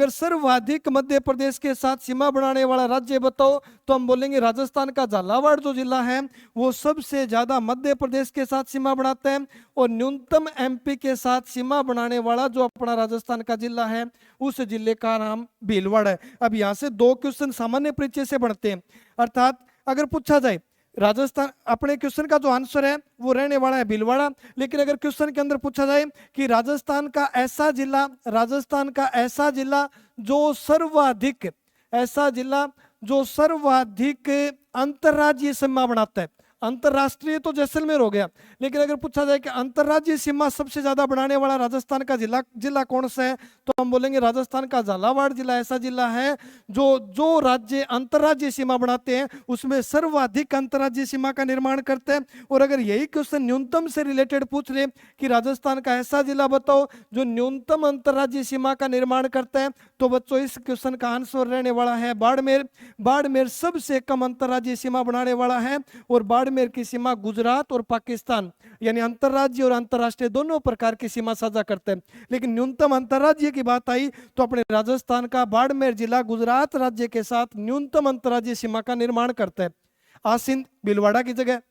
सर्वाधिक मध्य प्रदेश के साथ सीमा बनाने वाला राज्य बताओ, तो हम बोलेंगे राजस्थान का झालावाड़ जो जिला है वो सबसे ज्यादा मध्य प्रदेश के साथ सीमा बनाता है और न्यूनतम एमपी के साथ सीमा बनाने वाला जो अपना राजस्थान का जिला है उस जिले का नाम भीलवाड़ा है। अब यहाँ से 2 क्वेश्चन सामान्य परिचय से बढ़ते हैं। अर्थात अगर पूछा जाए राजस्थान, अपने क्वेश्चन का जो आंसर है वो रहने वाला है भीलवाड़ा, लेकिन अगर क्वेश्चन के अंदर पूछा जाए कि राजस्थान का ऐसा जिला जो सर्वाधिक अंतरराज्यीय सीमा बनाता है, अंतरराष्ट्रीय तो जैसलमेर हो गया, लेकिन अगर पूछा जाए कि अंतरराज्यीय सीमा सबसे ज्यादा बनाने वाला राजस्थान का जिला कौन सा है, तो हम बोलेंगे राजस्थान का झालावाड़ जिला ऐसा जिला है जो राज्य अंतरराज्यीय सीमा बनाते हैं उसमें सर्वाधिक अंतरराज्यीय सीमा का निर्माण करते हैं। और अगर यही क्वेश्चन न्यूनतम से रिलेटेड पूछ ले कि राजस्थान का ऐसा जिला बताओ जो न्यूनतम अंतरराज्यीय सीमा का निर्माण करता है, तो बच्चों इस क्वेश्चन का आंसर रहने वाला है बाड़मेर सबसे कम अंतरराज्यीय सीमा बनाने वाला है और बाड़मेर की सीमा गुजरात और पाकिस्तान यानी अंतरराज्यीय और अंतरराष्ट्रीय दोनों प्रकार की सीमा साझा करते हैं। लेकिन न्यूनतम अंतरराज्यीय की बात आई तो अपने राजस्थान का बाड़मेर जिला गुजरात राज्य के साथ न्यूनतम अंतरराज्यीय सीमा का निर्माण करता है। आसिंद भीलवाड़ा की जगह,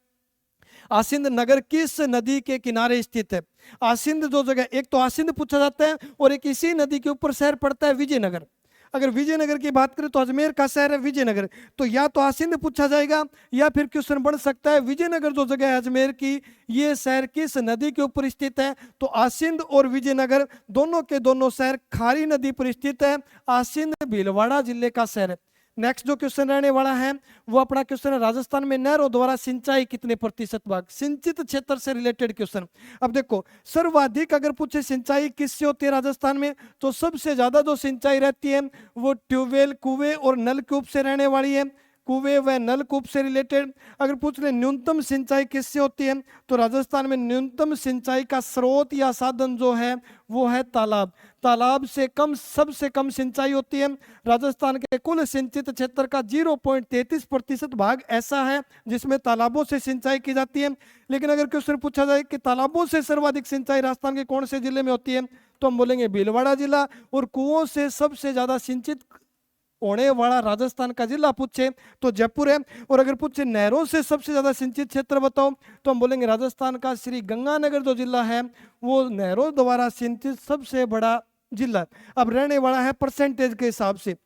आसिंद नगर किस नदी के किनारे स्थित है? आसिंद जो जगह, एक तो आसिंद पूछा जाता है और एक इसी नदी के ऊपर शहर पड़ता है विजयनगर। अगर विजयनगर की बात करें तो अजमेर का शहर है विजयनगर, तो या तो आसिंद पूछा जाएगा या फिर क्वेश्चन बन सकता है विजयनगर जो जगह है अजमेर की, ये शहर किस नदी के ऊपर स्थित है? तो आसिंद और विजयनगर दोनों के दोनों शहर खारी नदी पर स्थित है। आसिंद भीलवाड़ा जिले का शहर है। नेक्स्ट जो क्वेश्चन रहने वाला है वो अपना क्वेश्चन है राजस्थान में नहरों द्वारा सिंचाई कितने प्रतिशत भाग, सिंचित क्षेत्र से रिलेटेड क्वेश्चन। अब देखो सर्वाधिक अगर पूछे सिंचाई किससे होती है राजस्थान में, तो सबसे ज्यादा जो सिंचाई रहती है वो ट्यूबवेल, कुएं और नलकूप से रहने वाली है। कुएं व नलकूप से रिलेटेड। अगर पूछ ले न्यूनतम सिंचाई किससे होती है, तो राजस्थान में न्यूनतम सिंचाई का स्रोत या साधन जो है वो है तालाब। तालाब से कम, सबसे कम सिंचाई होती है। राजस्थान के कुल सिंचित क्षेत्र का 0.33% भाग ऐसा है जिसमें तालाबों से सिंचाई की जाती है। लेकिन अगर क्वेश्चन पूछा जाए कि तालाबों से सर्वाधिक सिंचाई राजस्थान के कौन से जिले में होती है, तो हम बोलेंगे भीलवाड़ा जिला। और कुओं से सबसे ज्यादा सिंचित होने वाला राजस्थान का जिला पूछे तो जयपुर है। और अगर पूछे नहरों से सबसे ज्यादा सिंचित क्षेत्र बताओ, तो हम बोलेंगे राजस्थान का श्री गंगानगर जो जिला है वो नहरों द्वारा सिंचित सबसे बड़ा जिला। अब रहने वाला है परसेंटेज के हिसाब से,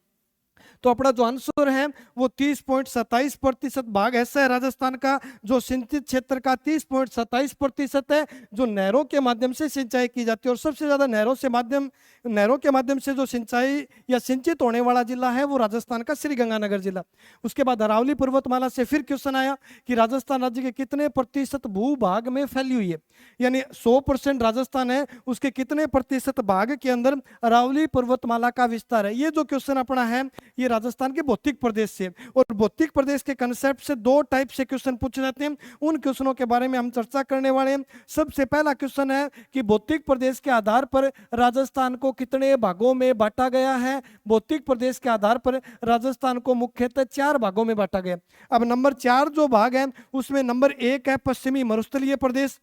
तो अपना जो आंसर है वो 30.27% भाग ऐसा है राजस्थान का जो सिंचित क्षेत्र का 30.27% है जो नहरों के माध्यम से सिंचाई की जाती है। और सबसे ज्यादा नहरों के माध्यम से जो सिंचाई या सिंचित होने वाला जिला है वो राजस्थान का श्रीगंगानगर जिला। उसके बाद अरावली पर्वतमाला से फिर क्वेश्चन आया कि राजस्थान राज्य के कितने प्रतिशत भूभाग में फैली हुई है, यानी 100% राजस्थान है, उसके कितने प्रतिशत भाग के अंदर अरावली पर्वतमाला का विस्तार है। ये जो क्वेश्चन अपना है ये राजस्थान के भौतिक प्रदेश से। और भौतिक प्रदेश के कंसेप्ट से दो टाइप से क्वेश्चन पूछे जाते हैं, उन क्वेश्चनों के बारे में हम चर्चा करने वाले हैं। सबसे पहला क्वेश्चन है कि भौतिक प्रदेश के आधार पर राजस्थान को कितने भागों में बांटा गया है। भौतिक प्रदेश के आधार पर राजस्थान को मुख्यतः 4 भागों में बांटा गया। अब नंबर 4 जो भाग है उसमें नंबर 1 है पश्चिमी मरुस्थलीय प्रदेश,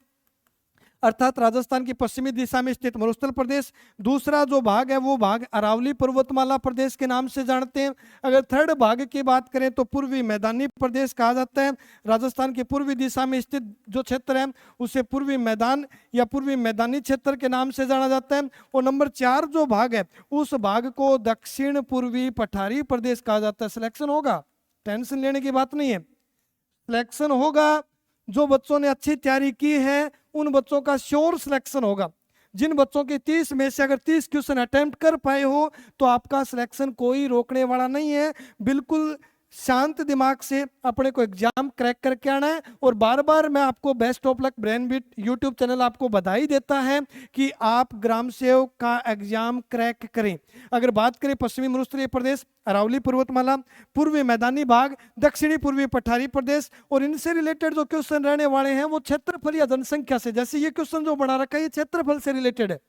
अर्थात राजस्थान की पश्चिमी दिशा में स्थित मरुस्थल प्रदेश। दूसरा जो भाग है वो भाग अरावली पर्वतमाला प्रदेश के नाम से जानते हैं। अगर थर्ड भाग की बात करें तो पूर्वी मैदानी प्रदेश कहा जाता है। राजस्थान की पूर्वी दिशा में स्थित जो क्षेत्र है उसे पूर्वी मैदान या पूर्वी मैदानी क्षेत्र के नाम से जाना जाता है। और नंबर 4 जो भाग है उस भाग को दक्षिण पूर्वी पठारी प्रदेश कहा जाता है। सिलेक्शन होगा, टेंशन लेने की बात नहीं है, सिलेक्शन होगा। जो बच्चों ने अच्छी तैयारी की है उन बच्चों का श्योर सिलेक्शन होगा। जिन बच्चों के 30 में से अगर 30 क्वेश्चन अटेम्प्ट कर पाए हो तो आपका सिलेक्शन कोई रोकने वाला नहीं है। बिल्कुल शांत दिमाग से अपने को एग्जाम क्रैक करके आना है। और बार बार मैं आपको best of luck Brainbit YouTube channel आपको बधाई देता है कि आप ग्राम सेवक का एग्जाम क्रैक करें। अगर बात करें पश्चिमी मरुस्थलीय प्रदेश, अरावली पर्वतमाला, पूर्वी मैदानी भाग, दक्षिणी पूर्वी पठारी प्रदेश, और इनसे रिलेटेड जो क्वेश्चन रहने वाले हैं वो क्षेत्रफल या जनसंख्या से, जैसे ये क्वेश्चन जो बना रखा है ये क्षेत्रफल से रिलेटेड है।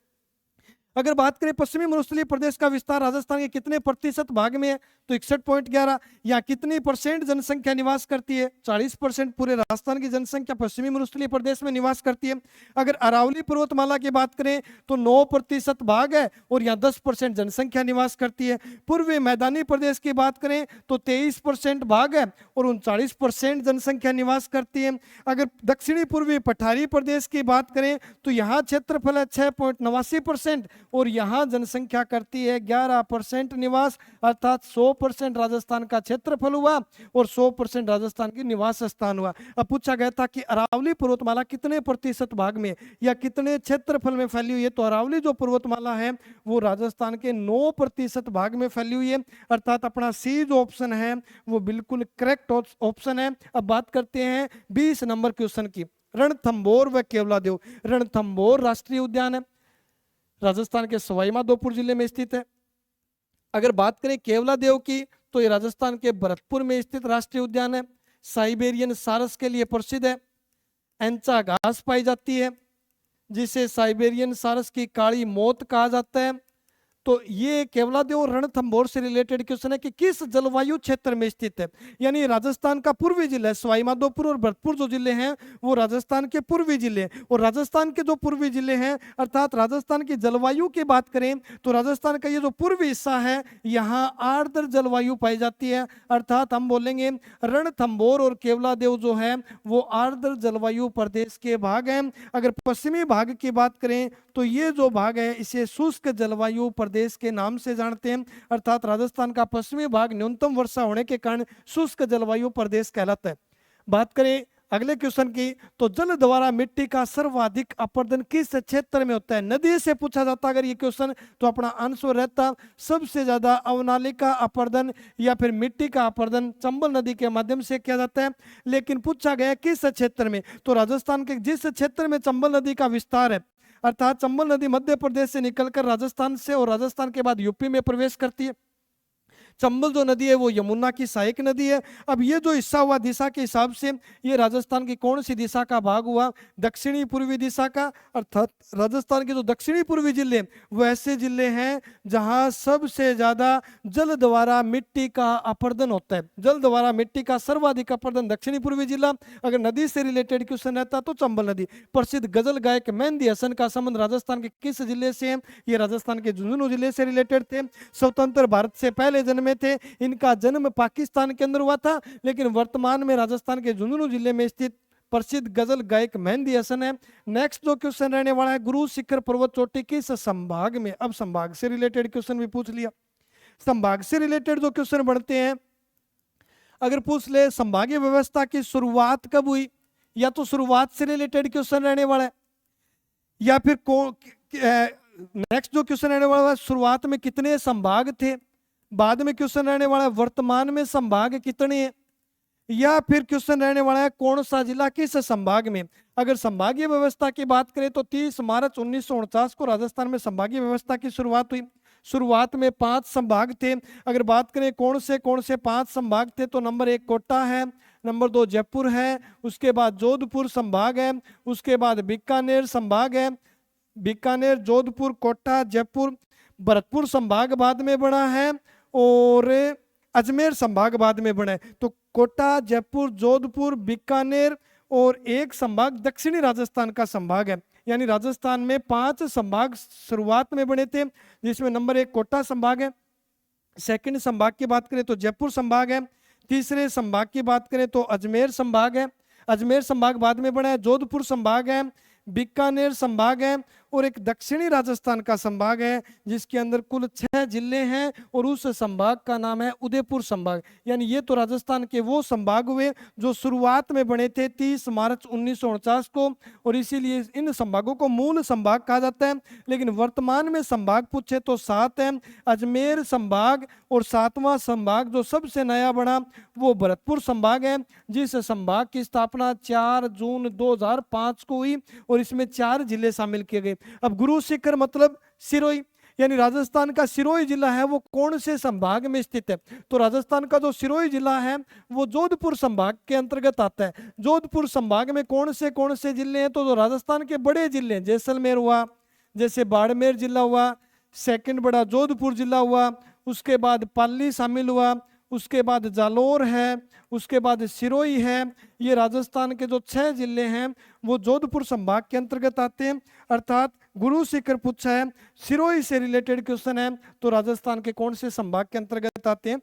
अगर बात करें पश्चिमी मरुस्थलीय प्रदेश का विस्तार राजस्थान के कितने प्रतिशत भाग में है, तो 61.11। या कितनी परसेंट जनसंख्या निवास करती है, 40% पूरे राजस्थान की जनसंख्या पश्चिमी मरुस्थलीय प्रदेश में निवास करती है। अगर अरावली पर्वतमाला की बात करें तो 9% भाग है और यहाँ 10% जनसंख्या निवास करती है। पूर्वी मैदानी प्रदेश की बात करें तो 23% भाग है और 39% जनसंख्या निवास करती है। अगर दक्षिणी पूर्वी पठारी प्रदेश की बात करें तो यहाँ क्षेत्रफल है 6.89% और यहाँ जनसंख्या करती है 11% निवास, अर्थात 100% राजस्थान का क्षेत्रफल हुआ और 100% राजस्थान की निवास स्थान हुआ। अब पूछा गया था कि अरावली पर्वतमाला कितने प्रतिशत भाग में या कितने क्षेत्रफल में फैली हुई है, तो अरावली जो पर्वतमाला है वो राजस्थान के 9% भाग में फैली हुई है, अर्थात अपना सी जो ऑप्शन है वो बिल्कुल करेक्ट ऑप्शन है। अब बात करते हैं 20 नंबर क्वेश्चन की। रणथंभौर व केवलादेव। रणथंभौर राष्ट्रीय उद्यान है, राजस्थान के सवाई माधोपुर जिले में स्थित है। अगर बात करें केवलादेव की तो ये राजस्थान के भरतपुर में स्थित राष्ट्रीय उद्यान है। साइबेरियन सारस के लिए प्रसिद्ध है। एंचा घास पाई जाती है जिसे साइबेरियन सारस की काली मौत कहा जाता है। तो ये केवलादेव और रणथंभौर से रिलेटेड क्वेश्चन है कि किस जलवायु क्षेत्र में स्थित है, यानी राजस्थान का पूर्वी जिला सवाई माधोपुर और भरतपुर जो जिले हैं वो राजस्थान के पूर्वी जिले, और राजस्थान के जो पूर्वी जिले हैं अर्थात राजस्थान की जलवायु की बात करें तो राजस्थान का ये जो पूर्वी हिस्सा है यहाँ आर्द्र जलवायु पाई जाती है, अर्थात हम बोलेंगे रणथंभौर और केवलादेव जो है वो आर्द्र जलवायु प्रदेश के भाग हैं। अगर पश्चिमी भाग की बात करें तो ये जो भाग है इसे शुष्क जलवायु प्रदेश के नाम से जानते हैं, अर्थात राजस्थान का पश्चिमी भाग न्यूनतम वर्षा होने के कारण शुष्क जलवायु प्रदेश कहलाता है। बात करें अगले क्वेश्चन की तो जल द्वारा मिट्टी का सर्वाधिक अपरदन किस क्षेत्र में होता है। नदी से पूछा जाता अगर ये क्वेश्चन तो अपना आंसर रहता सबसे ज्यादा अवनालिका अपरदन या फिर मिट्टी का अपरदन चंबल नदी के माध्यम से किया जाता है। लेकिन पूछा गया किस क्षेत्र में, तो राजस्थान के जिस क्षेत्र में चंबल नदी का विस्तार है, अर्थात चंबल नदी मध्य प्रदेश से निकलकर राजस्थान से और राजस्थान के बाद यूपी में प्रवेश करती है, चंबल जो नदी है वो यमुना की सहायक नदी है। अब ये जो हिस्सा हुआ दिशा के हिसाब से, ये राजस्थान की कौन सी दिशा का भाग हुआ? दक्षिणी पूर्वी दिशा का। अर्थात राजस्थान के जो दक्षिणी पूर्वी जिले वो ऐसे जिले हैं जहां सबसे ज्यादा जल द्वारा मिट्टी का अपरदन होता है। जल द्वारा मिट्टी का सर्वाधिक अपरदन दक्षिणी पूर्वी जिला। अगर नदी से रिलेटेड क्वेश्चन रहता तो चंबल नदी। प्रसिद्ध गजल गायक मेहंदी हसन का संबंध राजस्थान के किस जिले से है? ये राजस्थान के झुंझुनू जिले से रिलेटेड थे। स्वतंत्र भारत से पहले जन्मे थे। इनका जन्म पाकिस्तान के अंदर हुआ था, लेकिन वर्तमान में राजस्थान के झुंझुनू जिले में स्थित प्रसिद्ध गजल गायक मेहंदी हसन है। नेक्स्ट जो क्वेश्चन रहने वाला है, गुरु शिखर पर्वत चोटी किस संभाग में? अब संभाग से रिलेटेड क्वेश्चन भी पूछ लिया। संभाग से रिलेटेड जो क्वेश्चन बढ़ते हैं, अगर पूछ ले संभागीय व्यवस्था की शुरुआत कब हुई, या तो शुरुआत से रिलेटेड क्वेश्चन रहने वाला है, या फिर नेक्स्ट जो क्वेश्चन रहने वाला है, शुरुआत में कितने संभाग थे। बाद में क्वेश्चन रहने वाला है वर्तमान में संभाग कितने हैं, या फिर क्वेश्चन रहने वाला है कौन सा जिला किस संभाग में। अगर संभागीय व्यवस्था की बात करें तो 30 मार्च 1949 को राजस्थान में संभागीय व्यवस्था की शुरुआत हुई। शुरुआत में 5 संभाग थे। अगर बात करें कौन से 5 संभाग थे, तो नंबर 1 कोटा है, नंबर 2 जयपुर है, उसके बाद जोधपुर संभाग है, उसके बाद बीकानेर संभाग है। बीकानेर, जोधपुर, कोटा, जयपुर, भरतपुर संभाग बाद में बना है, और अजमेर संभाग बाद में बना है। तो कोटा, जयपुर, जोधपुर, बीकानेर और एक संभाग दक्षिणी राजस्थान का संभाग है। यानी राजस्थान में 5 संभाग शुरुआत में बने थे, जिसमें नंबर 1 कोटा संभाग है, सेकंड संभाग की बात करें तो जयपुर संभाग है, तीसरे संभाग की बात करें तो अजमेर संभाग है, अजमेर संभाग बाद में बना है, जोधपुर संभाग है, बीकानेर संभाग है, और एक दक्षिणी राजस्थान का संभाग है जिसके अंदर कुल 6 जिले हैं, और उस संभाग का नाम है उदयपुर संभाग। यानी ये तो राजस्थान के वो संभाग हुए जो शुरुआत में बने थे 30 मार्च 1949 को, और इसीलिए इन संभागों को मूल संभाग कहा जाता है। लेकिन वर्तमान में संभाग पूछे तो 7 है। अजमेर संभाग, और 7वां संभाग जो सबसे नया बना वो भरतपुर संभाग है, जिस संभाग की स्थापना 4 जून 2005 को हुई, और इसमें 4 जिले शामिल किए गए। अब गुरु शिखर मतलब सिरोही, यानी राजस्थान का सिरोही जिला है वो कौन से संभाग में स्थित है? तो राजस्थान का जो सिरोही जिला है वो जोधपुर संभाग के अंतर्गत आता है। जोधपुर संभाग में कौन से जिले हैं? तो जो राजस्थान के बड़े जिले हैं, जैसलमेर हुआ, जैसे बाड़मेर जिला हुआ, सेकंड बड़ा जोधपुर जिला हुआ, उसके बाद पाली शामिल हुआ, उसके बाद जालोर है, उसके बाद सिरोही है। ये राजस्थान के जो 6 जिले हैं वो जोधपुर संभाग के अंतर्गत आते हैं। अर्थात गुरु शिखर पूछा है, सिरोही से रिलेटेड क्वेश्चन है, तो राजस्थान के कौन से संभाग के अंतर्गत आते हैं?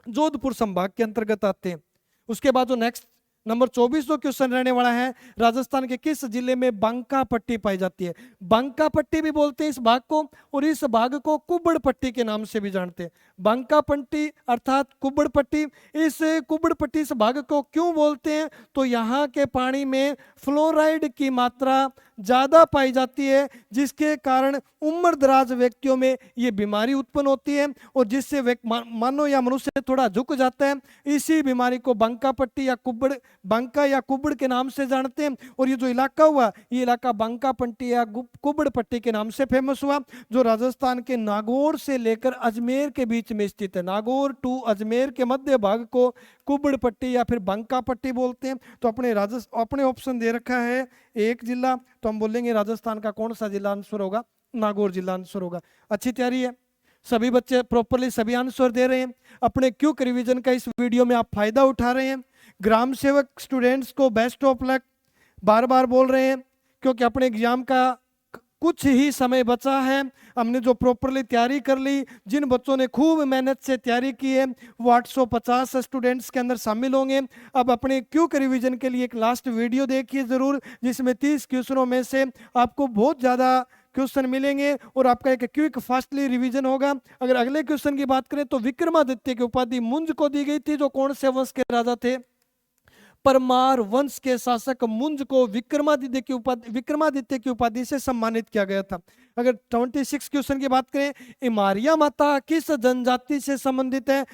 जोधपुर संभाग के अंतर्गत आते हैं। उसके बाद जो नेक्स्ट नंबर 24 जो क्वेश्चन रहने वाला है, राजस्थान के किस जिले में बांका पट्टी पाई जाती है? बांका पट्टी भी बोलते हैं इस भाग को, और इस भाग को कुब्बड़ पट्टी के नाम से भी जानते हैं। बांका पट्टी अर्थात कुब्बड़ पट्टी। इस कुब्बड़ पट्टी इस भाग को क्यों बोलते हैं? तो यहाँ के पानी में फ्लोराइड की मात्रा ज्यादा पाई जाती है, जिसके कारण उम्र दराज व्यक्तियों में ये बीमारी उत्पन्न होती है, और जिससे मानव या मनुष्य थोड़ा झुक जाता है। इसी बीमारी को बांका पट्टी या कुब्बड़, बांका या कुब्बड़ के नाम से जानते हैं। और ये जो इलाका हुआ, ये इलाका बांका पट्टी या कुब्बड़ पट्टी के नाम से फेमस हुआ, जो राजस्थान के नागौर से लेकर अजमेर के बीच में स्थित है। नागौर टू अजमेर के मध्य भाग को कुब्बड़ पट्टी या फिर बांका पट्टी बोलते हैं। तो अपने ऑप्शन दे रखा है एक जिला, तो हम बोलेंगे राजस्थान का कौन सा जिला आंसर होगा? नागौर जिला आंसर होगा। अच्छी तैयारी है, सभी बच्चे प्रॉपरली सभी आंसर दे रहे हैं। अपने क्विक रिवीजन का इस वीडियो में आप फायदा उठा रहे हैं। ग्राम सेवक स्टूडेंट्स को बेस्ट ऑफ लक बार बार बोल रहे हैं, क्योंकि अपने एग्जाम का कुछ ही समय बचा है। हमने जो प्रॉपरली तैयारी कर ली, जिन बच्चों ने खूब मेहनत से तैयारी की है, वो 850 स्टूडेंट्स के अंदर शामिल होंगे। अब अपने क्विक रिवीजन के लिए एक लास्ट वीडियो देखिए जरूर, जिसमें 30 क्वेश्चनों में से आपको बहुत ज़्यादा क्वेश्चन मिलेंगे और आपका एक क्विक फास्टली रिवीजन होगा। अगर अगले क्वेश्चन की बात करें तो विक्रमादित्य की उपाधि मुंज को दी गई थी, जो कौन से वंश के राजा थे? परमार वंश के शासक मुंज को विक्रमादित्य की उपाधि से सम्मानित किया गया था। अगर 26 क्वेश्चन की बात करें, इमारिया माता किस जनजाति से संबंधित है?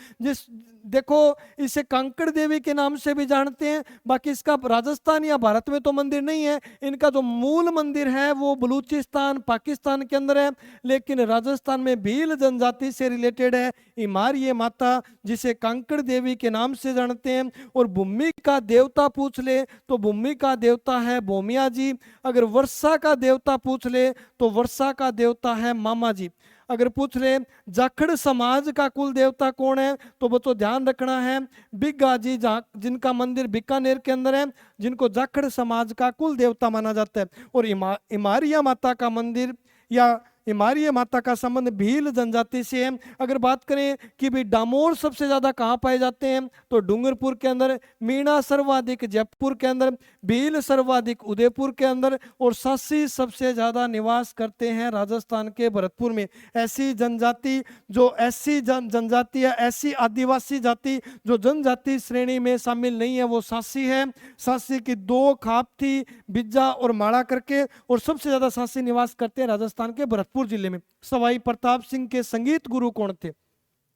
देखो इसे कांकड़ देवी के नाम से भी जानते हैं। बाकी इसका राजस्थान या भारत में तो मंदिर नहीं है, इनका जो मूल मंदिर है वो बलूचिस्तान पाकिस्तान के अंदर है, लेकिन राजस्थान में भील जनजाति से रिलेटेड है इमारिया माता, जिसे कांकड़ देवी के नाम से जानते हैं। और भूमि का देवता पूछ ले तो भूमि का देवता है भोमिया जी। अगर वर्षा का देवता पूछ ले तो वर्षा का देवता है मामा जी। अगर पूछ ले जाखड़ समाज का कुल देवता कौन है तो बच्चों ध्यान रखना है बिग्गा जी, जिनका मंदिर बीकानेर के अंदर है, जिनको जाखड़ समाज का कुल देवता माना जाता है। और इमारिया माता का मंदिर या इमारिया माता का संबंध भील जनजाति से है। अगर बात करें कि भाई डामोर सबसे ज्यादा कहाँ पाए जाते हैं तो डूंगरपुर के अंदर, मीणा सर्वाधिक जयपुर के अंदर, भील सर्वाधिक उदयपुर के अंदर, और सासी सबसे ज्यादा निवास करते हैं राजस्थान के भरतपुर में। ऐसी जनजाति जो ऐसी जनजाति या ऐसी आदिवासी जाति जो जनजाति श्रेणी में शामिल नहीं है वो सासी है। सासी की 2 खाप थी, बिज्जा और माड़ा करके, और सबसे ज्यादा सासी निवास करते हैं राजस्थान के भरतपुर जिले में। सवाई प्रताप सिंह के संगीत गुरु कौन थे?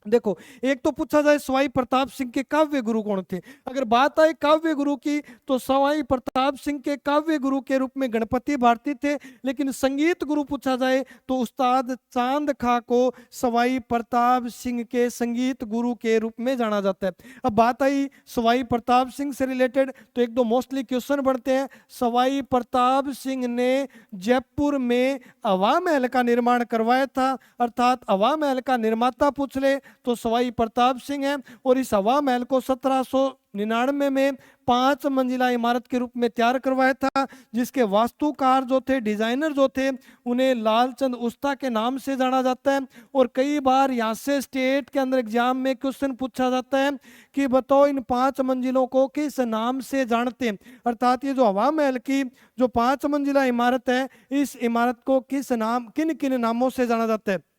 देखो एक तो पूछा जाए सवाई प्रताप सिंह के काव्य गुरु कौन थे। अगर बात आए काव्य गुरु की तो सवाई प्रताप सिंह के काव्य गुरु के रूप में गणपति भारती थे, लेकिन संगीत गुरु पूछा जाए तो उस्ताद चांद खां को सवाई प्रताप सिंह के संगीत गुरु के रूप में जाना जाता है। अब बात आई सवाई प्रताप सिंह से रिलेटेड तो एक दो मोस्टली क्वेश्चन बढ़ते हैं। सवाई प्रताप सिंह ने जयपुर में हवा महल का निर्माण करवाया था, अर्थात हवा महल का निर्माता पूछ ले तो सवाई प्रताप सिंह है। और इस हवा महल को 1799 में 5 मंजिला इमारत के रूप में तैयार करवाया था, जिसके वास्तुकार जो थे, डिजाइनर जो थे, उन्हें लालचंद उस्ता के नाम से जाना जाता है। और कई बार यहाँ से स्टेट के अंदर एग्जाम में क्वेश्चन पूछा जाता है कि बताओ इन 5 मंजिलों को किस नाम से जानते हैं, अर्थात ये जो हवा महल की जो 5 मंजिला इमारत है, इस इमारत को किन किन नामों से जाना जाता है।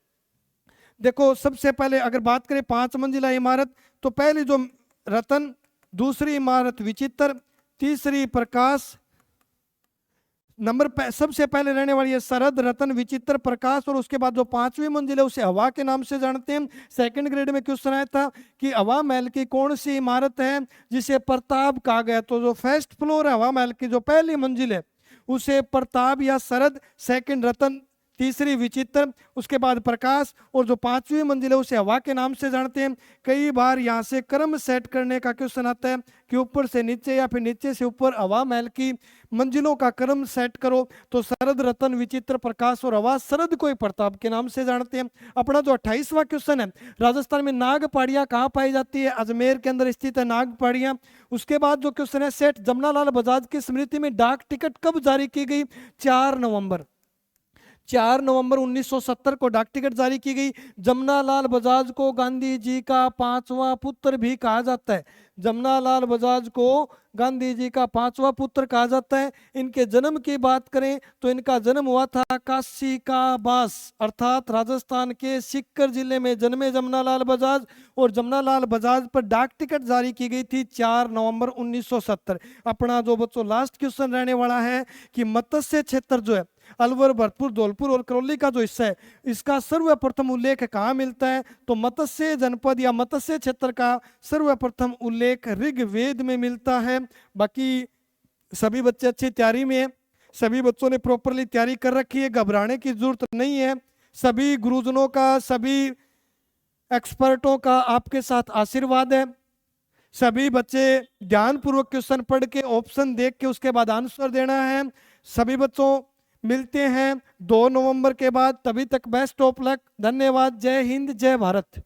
देखो सबसे पहले अगर बात करें 5 मंजिला इमारत तो पहली जो रतन, दूसरी इमारत विचित्र, तीसरी प्रकाश, सबसे पहले रहने वाली है शरद, रतन, विचित्र, प्रकाश, और उसके बाद जो 5वीं मंजिल है उसे हवा के नाम से जानते हैं। सेकंड ग्रेड में क्वेश्चन आया था कि हवा महल की कौन सी इमारत है जिसे प्रताप कहा गया, तो जो फर्स्ट फ्लोर है हवा महल की जो पहली मंजिल है उसे प्रताप या शरद, सेकंड रतन, तीसरी विचित्र, उसके बाद प्रकाश, और जो 5वीं मंजिल है उसे हवा के नाम से जानते हैं। कई बार यहाँ से क्रम सेट करने का क्वेश्चन आता है कि ऊपर से नीचे या फिर नीचे से ऊपर हवा महल की मंजिलों का क्रम सेट करो, तो शरद, रतन, विचित्र, प्रकाश और हवा, शरद को ही प्रताप के नाम से जानते हैं। अपना जो 28वां क्वेश्चन है, राजस्थान में नाग पहाड़ियां कहाँ पाई जाती है? अजमेर के अंदर स्थित है नाग पहाड़ियां। उसके बाद जो क्वेश्चन है, सेठ जमनालाल बजाज की स्मृति में डाक टिकट कब जारी की गई? 4 नवंबर 1970 को डाक टिकट जारी की गई। जमनालाल बजाज को गांधी जी का 5वां पुत्र भी कहा जाता है। जमनालाल बजाज को गांधी जी का 5वां पुत्र कहा जाता है। इनके जन्म की बात करें तो इनका जन्म हुआ था काशी का बास, अर्थात राजस्थान के सीकर जिले में जन्मे जमनालाल बजाज, और जमनालाल बजाज पर डाक टिकट जारी की गई थी 4 नवंबर 1970। अपना जो बच्चों लास्ट क्वेश्चन रहने वाला है कि मत्स्य क्षेत्र जो है अलवर, भरतपुर, धौलपुर और करौली का जो हिस्सा है, इसका सर्वप्रथम उल्लेख कहाँ मिलता है? तो मत्स्य जनपद या मत्स्य क्षेत्र का सर्वप्रथम उल्लेख ऋग्वेद में मिलता है। बाकी सभी बच्चे अच्छी तैयारी में है, सभी बच्चों ने प्रॉपरली तैयारी कर रखी है, घबराने की जरूरत नहीं है। सभी गुरुजनों का, सभी एक्सपर्टों का आपके साथ आशीर्वाद है। सभी बच्चे ध्यानपूर्वक क्वेश्चन पढ़ के ऑप्शन देख के उसके बाद आंसर देना है। सभी बच्चों मिलते हैं 2 नवंबर के बाद, तभी तक बेस्ट ऑफ लक। धन्यवाद। जय हिंद, जय भारत।